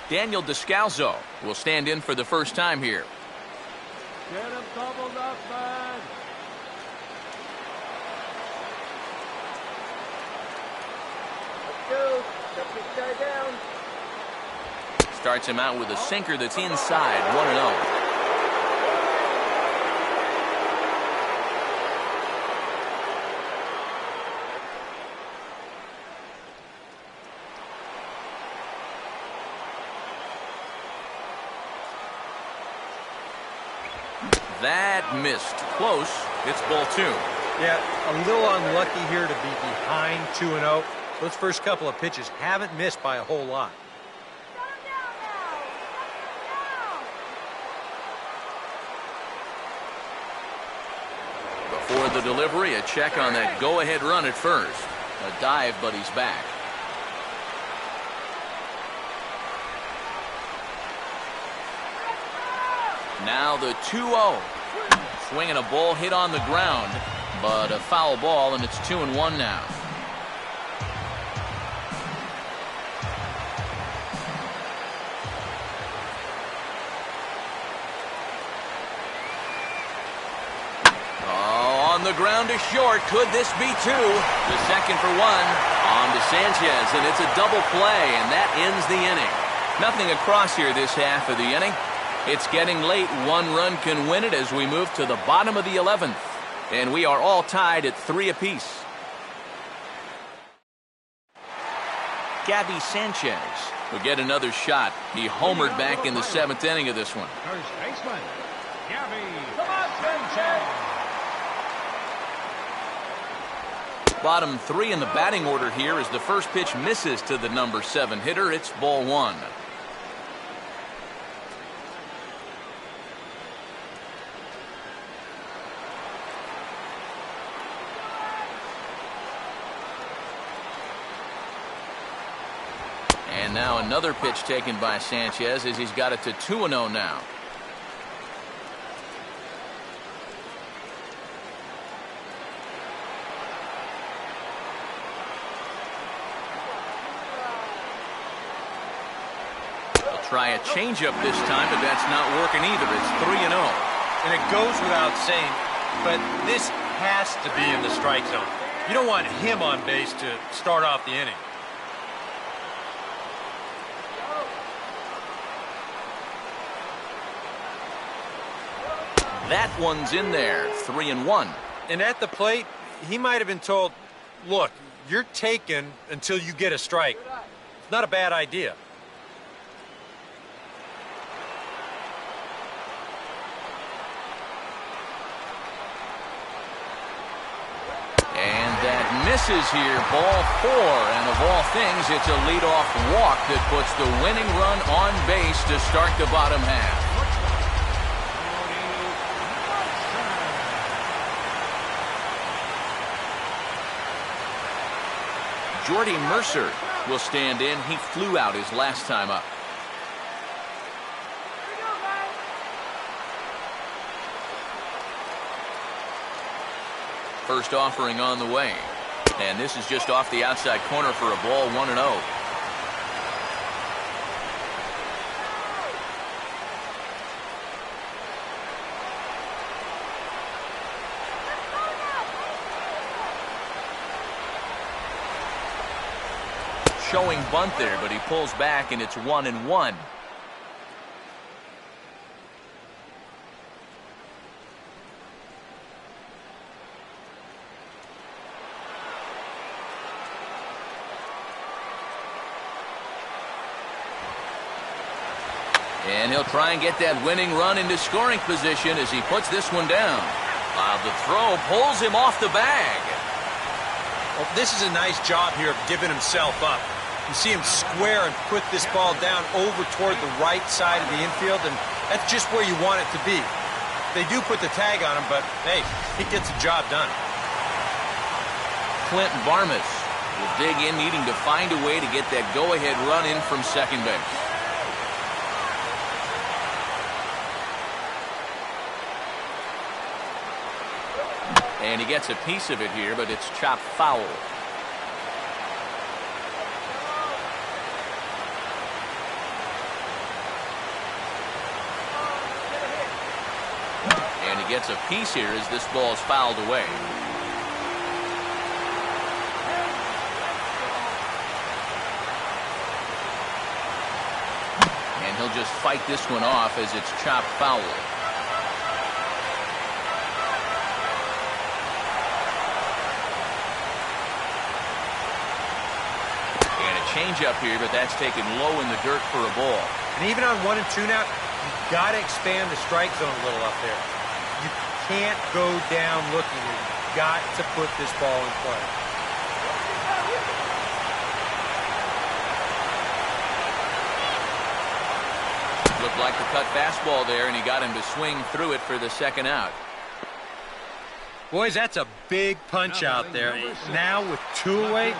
Daniel Descalzo will stand in for the first time here. Get him doubled up, man. Let's go. Shut this guy down. Starts him out with a sinker that's inside. 1-0. That missed. Close. It's ball 2. Yeah, a little unlucky here to be behind 2-0. Those first couple of pitches haven't missed by a whole lot. Before the delivery, a check on that go-ahead run at first. A dive, but he's back. Now the 2-0. Swinging a ball hit on the ground, but a foul ball, and it's 2-1 now. Oh, on the ground to short. Could this be 2? The second for 1. On to Sanchez, and it's a double play, and that ends the inning. Nothing across here this half of the inning. It's getting late. 1 run can win it as we move to the bottom of the 11th. And we are all tied at 3 apiece. Gabby Sanchez will get another shot. He homered back in the 7th inning of this one. First baseman, Gabby Sanchez. Bottom 3 in the batting order here as the first pitch misses to the number 7 hitter. It's ball 1. And now another pitch taken by Sanchez as he's got it to 2-0 now. They'll try a changeup this time, but that's not working either. It's 3-0. And it goes without saying, but this has to be in the strike zone. You don't want him on base to start off the inning. That one's in there. 3-1. And at the plate, he might have been told, Look, you're taken until you get a strike. It's not a bad idea. And that misses here, ball 4. And of all things, it's a leadoff walk that puts the winning run on base to start the bottom half. Jordy Mercer will stand in. He flew out his last time up. First offering on the way. And this is just off the outside corner for a ball, 1-0. Showing bunt there, but he pulls back, and it's 1-1. And he'll try and get that winning run into scoring position as he puts this one down. The throw pulls him off the bag. Well, this is a nice job here of giving himself up. You see him square and put this ball down over toward the right side of the infield, and that's just where you want it to be. They do put the tag on him, but, hey, he gets the job done. Clint Barmas will dig in, needing to find a way to get that go-ahead run in from second base. And he gets a piece of it here, but it's chopped foul. And he gets a piece here as this ball is fouled away. And he'll just fight this one off as it's chopped foul. Change up here, but that's taken low in the dirt for a ball. And even on 1 and 2 now, you've got to expand the strike zone a little up there. You can't go down looking. You've got to put this ball in play. Looked like the cut fastball there, and he got him to swing through it for the second out. Boys, that's a big punch out there. Now with 2 away,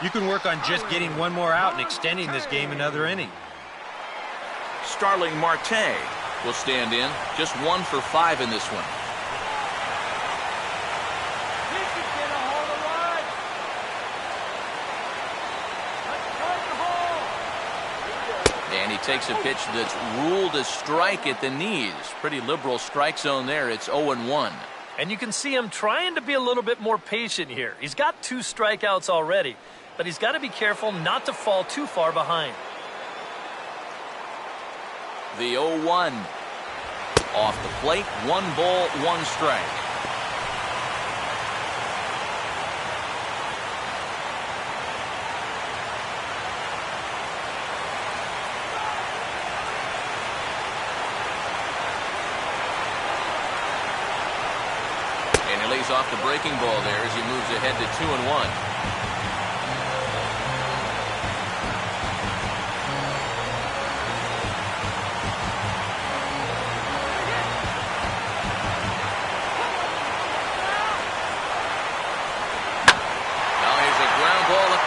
you can work on just getting 1 more out and extending this game another inning. Starling Marte will stand in. Just 1 for 5 in this one. And he takes a pitch that's ruled a strike at the knees. Pretty liberal strike zone there. It's 0-1. And you can see him trying to be a little bit more patient here. He's got 2 strikeouts already, but he's got to be careful not to fall too far behind. The 0-1. Off the plate, 1 ball, 1 strike. And he lays off the breaking ball there as he moves ahead to 2-1.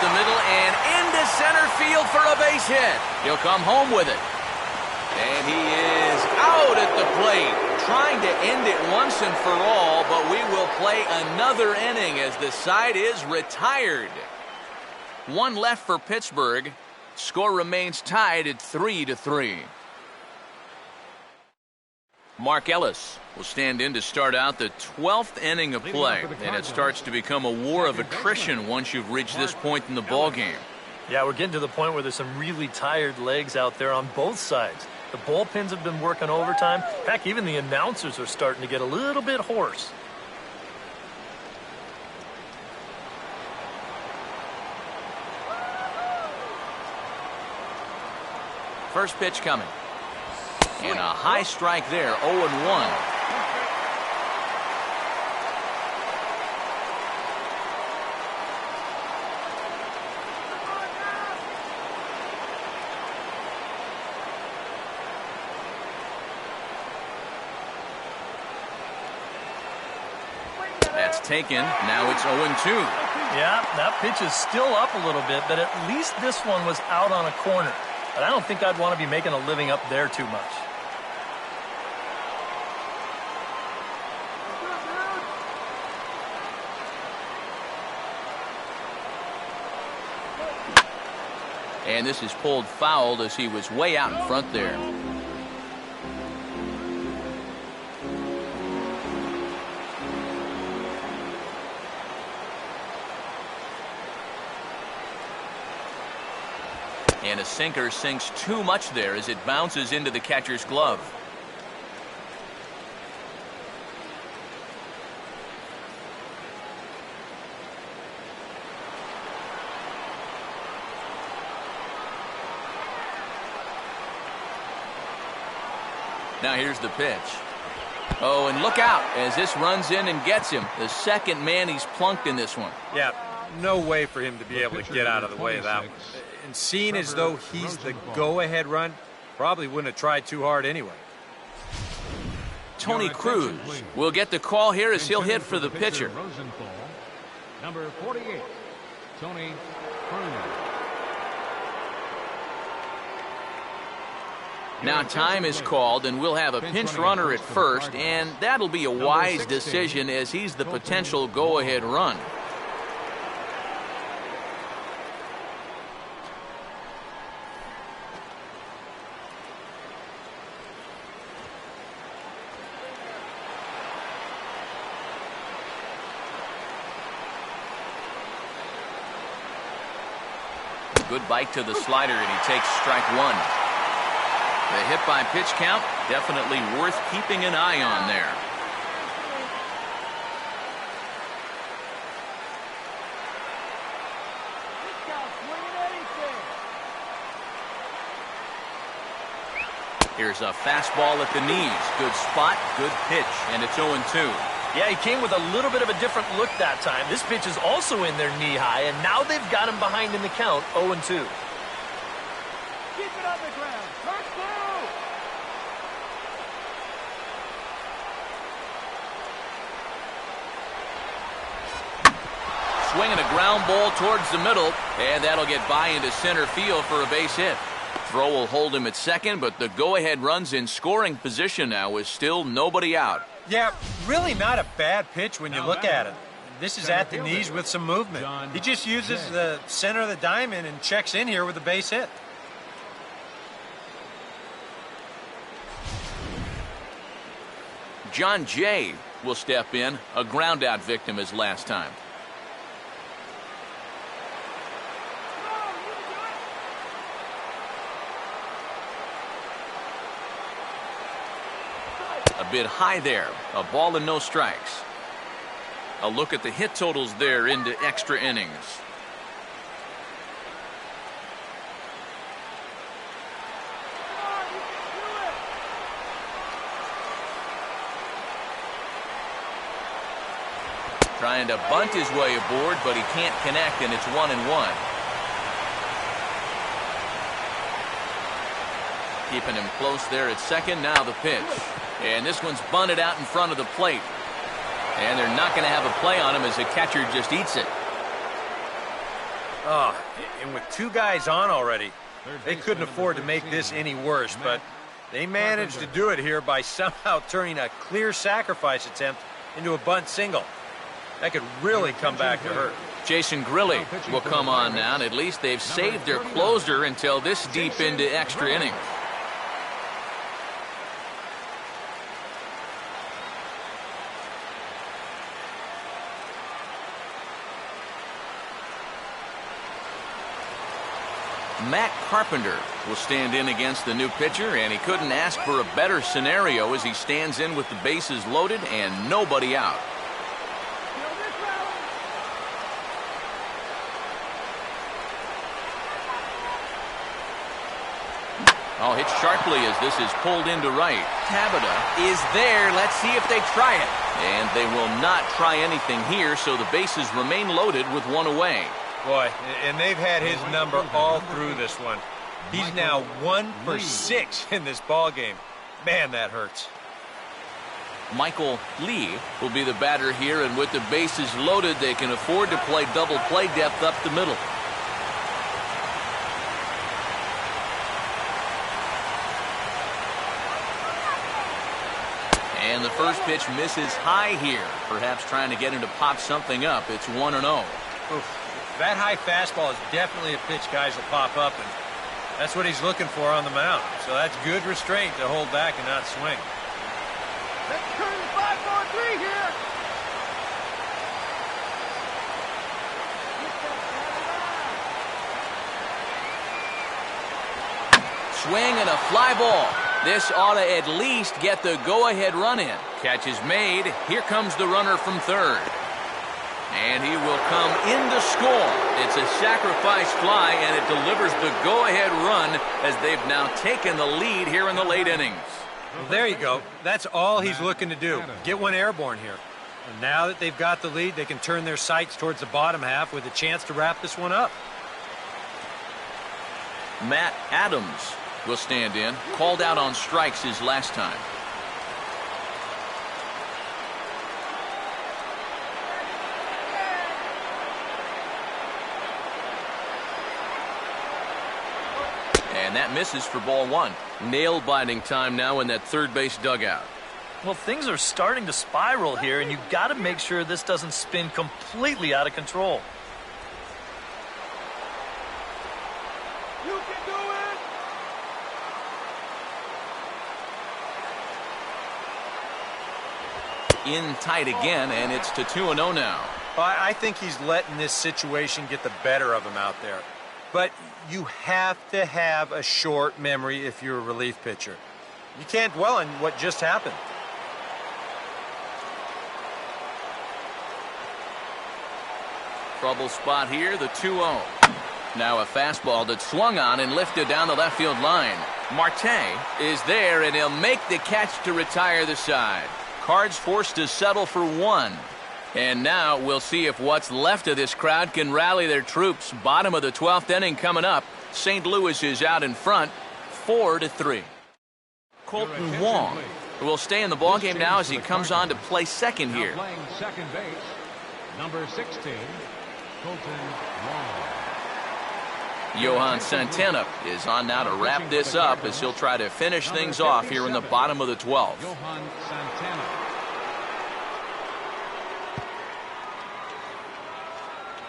The middle and into center field for a base hit. He'll come home with it. And he is out at the plate, trying to end it once and for all, but we will play another inning as the side is retired. 1 left for Pittsburgh. Score remains tied at 3-3. Mark Ellis will stand in to start out the 12th inning of play, and it starts to become a war of attrition once you've reached this point in the ball game. Yeah, we're getting to the point where there's some really tired legs out there on both sides. The bullpens have been working overtime. Heck, even the announcers are starting to get a little bit hoarse. First pitch coming. And a high strike there, 0-1. That's taken. Now it's 0-2. Yeah, that pitch is still up a little bit, but at least this one was out on a corner. But I don't think I'd want to be making a living up there too much. And this is pulled foul as he was way out in front there. And a sinker sinks too much there as it bounces into the catcher's glove. Now here's the pitch. Oh, and look out as this runs in and gets him. The second man he's plunked in this one. Yeah, no way for him to be able to get out of the way of that one. And seeing as though he's the go-ahead run, probably wouldn't have tried too hard anyway. Tony Cruz will get the call here as he'll hit for the pitcher. Number 48, Tony Cruz. Now time is called, and we'll have a pinch runner at first, and that'll be a wise decision as he's the potential go-ahead run. Good bite to the slider, and he takes strike one. The hit by pitch count, definitely worth keeping an eye on there. Here's a fastball at the knees. Good spot, good pitch, and it's 0-2. Yeah, he came with a little bit of a different look that time. This pitch is also in their knee high, and now they've got him behind in the count, 0-2. Keep it on the ground. First down. Swinging a ground ball towards the middle, and that'll get by into center field for a base hit. Throw will hold him at second, but the go-ahead run's in scoring position now with still nobody out. Yeah, really not a bad pitch when you look at it. This is at the knees with some movement. He just uses the center of the diamond and checks in here with a base hit. John Jay will step in, a ground-out victim as last time. A bit high there, a ball and no strikes. A look at the hit totals there into extra innings. Trying to bunt his way aboard, but he can't connect, and it's 1-1. Keeping him close there at second. Now the pitch. And this one's bunted out in front of the plate. And they're not going to have a play on him as the catcher just eats it. Oh, and with two guys on already, they couldn't afford to make this any worse, but they managed to do it here by somehow turning a clear sacrifice attempt into a bunt single. That could really come back to hurt. Jason Grilli will come on now, and at least they've saved their closer until this deep into extra innings. Matt Carpenter will stand in against the new pitcher, and he couldn't ask for a better scenario as he stands in with the bases loaded and nobody out. Oh, hit sharply as this is pulled into right. Tabata is there. Let's see if they try it. And they will not try anything here, so the bases remain loaded with one away. Boy, and they've had his number all through this one. He's now 1 for 6 in this ball game. Man, that hurts. Michael Lee will be the batter here, and with the bases loaded, they can afford to play double play depth up the middle. And the first pitch misses high here, perhaps trying to get him to pop something up. It's 1-0. That high fastball is definitely a pitch guys will pop up, and that's what he's looking for on the mound. So that's good restraint to hold back and not swing. Let's turn 5-4-3 here. Swing and a fly ball. This ought to at least get the go-ahead run in. Catch is made. Here comes the runner from third. And he will come in to score. It's a sacrifice fly, and it delivers the go-ahead run as they've now taken the lead here in the late innings. Well, there you go. That's all he's looking to do. Get one airborne here. And now that they've got the lead, they can turn their sights towards the bottom half with a chance to wrap this one up. Matt Adams will stand in. Called out on strikes his last time. And that misses for ball one. Nail-biting time now in that third base dugout. Well, things are starting to spiral here, and you've got to make sure this doesn't spin completely out of control. You can do it. In tight again, and it's to 2-0 now. I think he's letting this situation get the better of him out there. But you have to have a short memory if you're a relief pitcher. You can't dwell on what just happened. Trouble spot here, the 2-0. Now a fastball that's swung on and lifted down the left field line. Marte is there, and he'll make the catch to retire the side. Cards forced to settle for one. And now we'll see if what's left of this crowd can rally their troops. Bottom of the 12th inning coming up. St. Louis is out in front, 4-3. Colton Wong will stay in the ballgame now as he comes on to play second here. Playing second base, number 16, Colton Wong. Johan Santana is on now to wrap this up as he'll try to finish things off here in the bottom of the 12th. Johan Santana.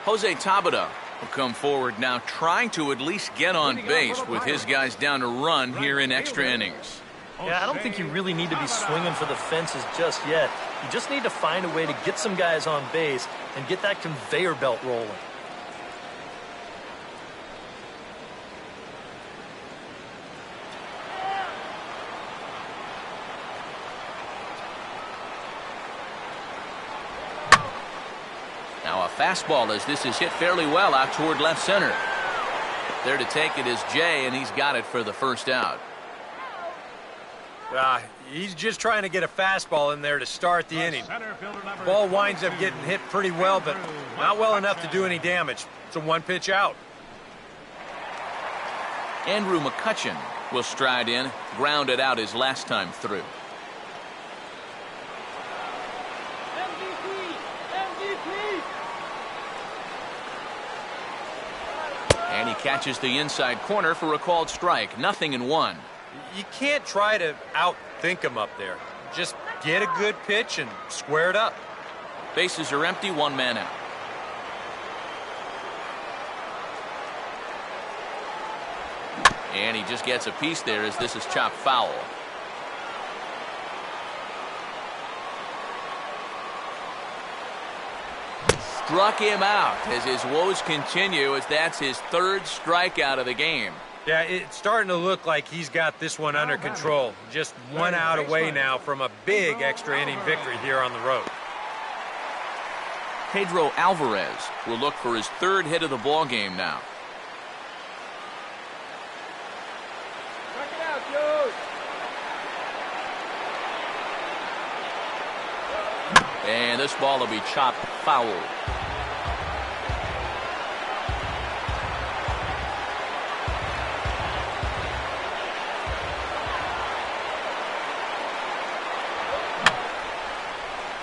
Jose Tabata will come forward now, trying to at least get on base with his guys down to run here in extra innings. Yeah, I don't think you really need to be swinging for the fences just yet. You just need to find a way to get some guys on base and get that conveyor belt rolling. Now a fastball as this is hit fairly well out toward left center. There to take it is Jay, and he's got it for the first out. He's just trying to get a fastball in there to start the inning. Ball winds up getting hit pretty well, but not well enough to do any damage. It's a one-pitch out. Andrew McCutchen will stride in, grounded out his last time through. And he catches the inside corner for a called strike. 0-1. You can't try to outthink him up there. Just get a good pitch and square it up. Bases are empty, one man out. And he just gets a piece there as this is chopped foul. Struck him out as his woes continue, as that's his third strikeout of the game. Yeah, it's starting to look like he's got this one under control. Just one out away now from a big extra inning victory here on the road. Pedro Alvarez will look for his third hit of the ball game now. Check it out. And this ball will be chopped foul.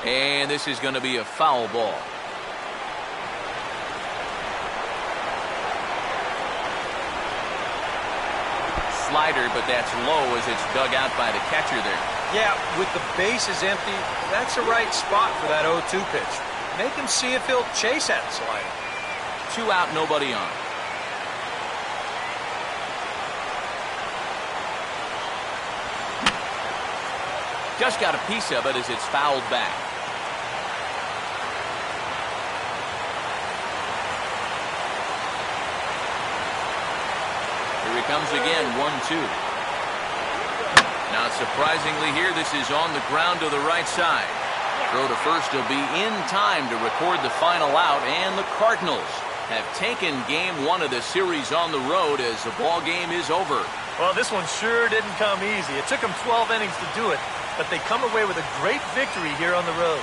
And this is going to be a foul ball. Slider, but that's low as it's dug out by the catcher there. Yeah, with the bases empty, that's the right spot for that 0-2 pitch. Make him see if he'll chase that slider. 2 out, nobody on. Just got a piece of it as it's fouled back. Here he comes again, 1-2. Now, surprisingly here, this is on the ground to the right side. Throw to first will be in time to record the final out, and the Cardinals have taken game 1 of the series on the road as the ball game is over. Well, this one sure didn't come easy. It took them 12 innings to do it, but they come away with a great victory here on the road.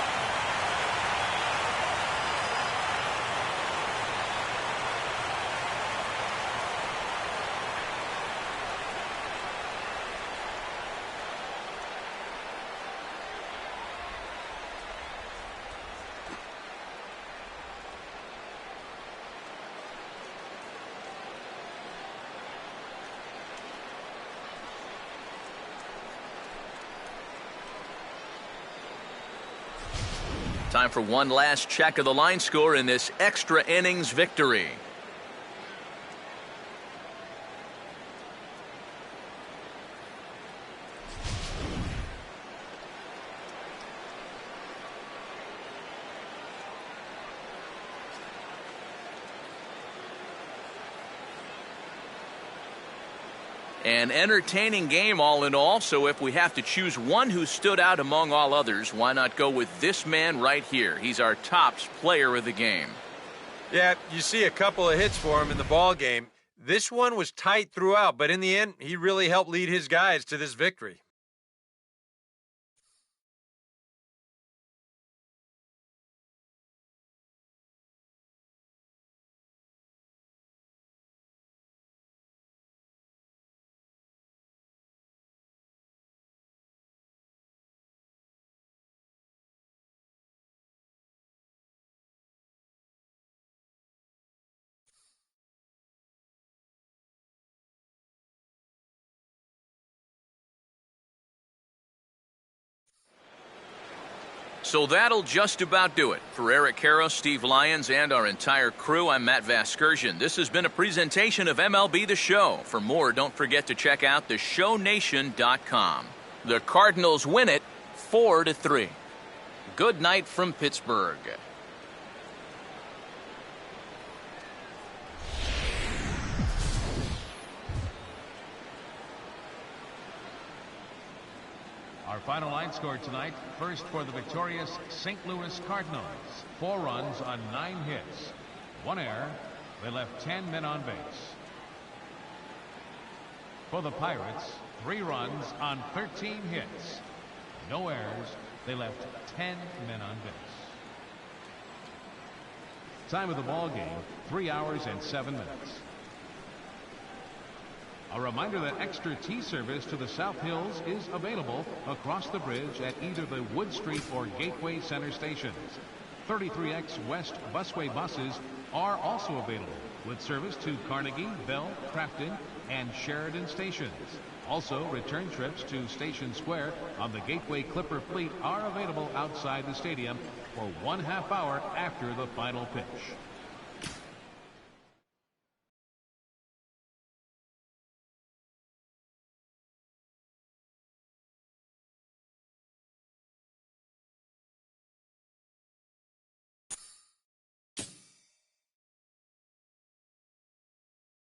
Time for one last check of the line score in this extra innings victory. An entertaining game all in all, so if we have to choose one who stood out among all others, why not go with this man right here? He's our tops player of the game. Yeah, you see a couple of hits for him in the ball game. This one was tight throughout, but in the end, he really helped lead his guys to this victory. So that'll just about do it. For Eric Karros, Steve Lyons, and our entire crew, I'm Matt Vasgersian. This has been a presentation of MLB The Show. For more, don't forget to check out theshownation.com. The Cardinals win it 4-3. Good night from Pittsburgh. Our final line score tonight, first for the victorious St. Louis Cardinals. 4 runs on 9 hits. 1 error. They left 10 men on base. For the Pirates, 3 runs on 13 hits. No errors. They left 10 men on base. Time of the ball game, 3 hours and 7 minutes. A reminder that extra tea service to the South Hills is available across the bridge at either the Wood Street or Gateway Center stations. 33X West busway buses are also available with service to Carnegie, Bell, Crafton, and Sheridan stations. Also, return trips to Station Square on the Gateway Clipper fleet are available outside the stadium for 1/2 hour after the final pitch.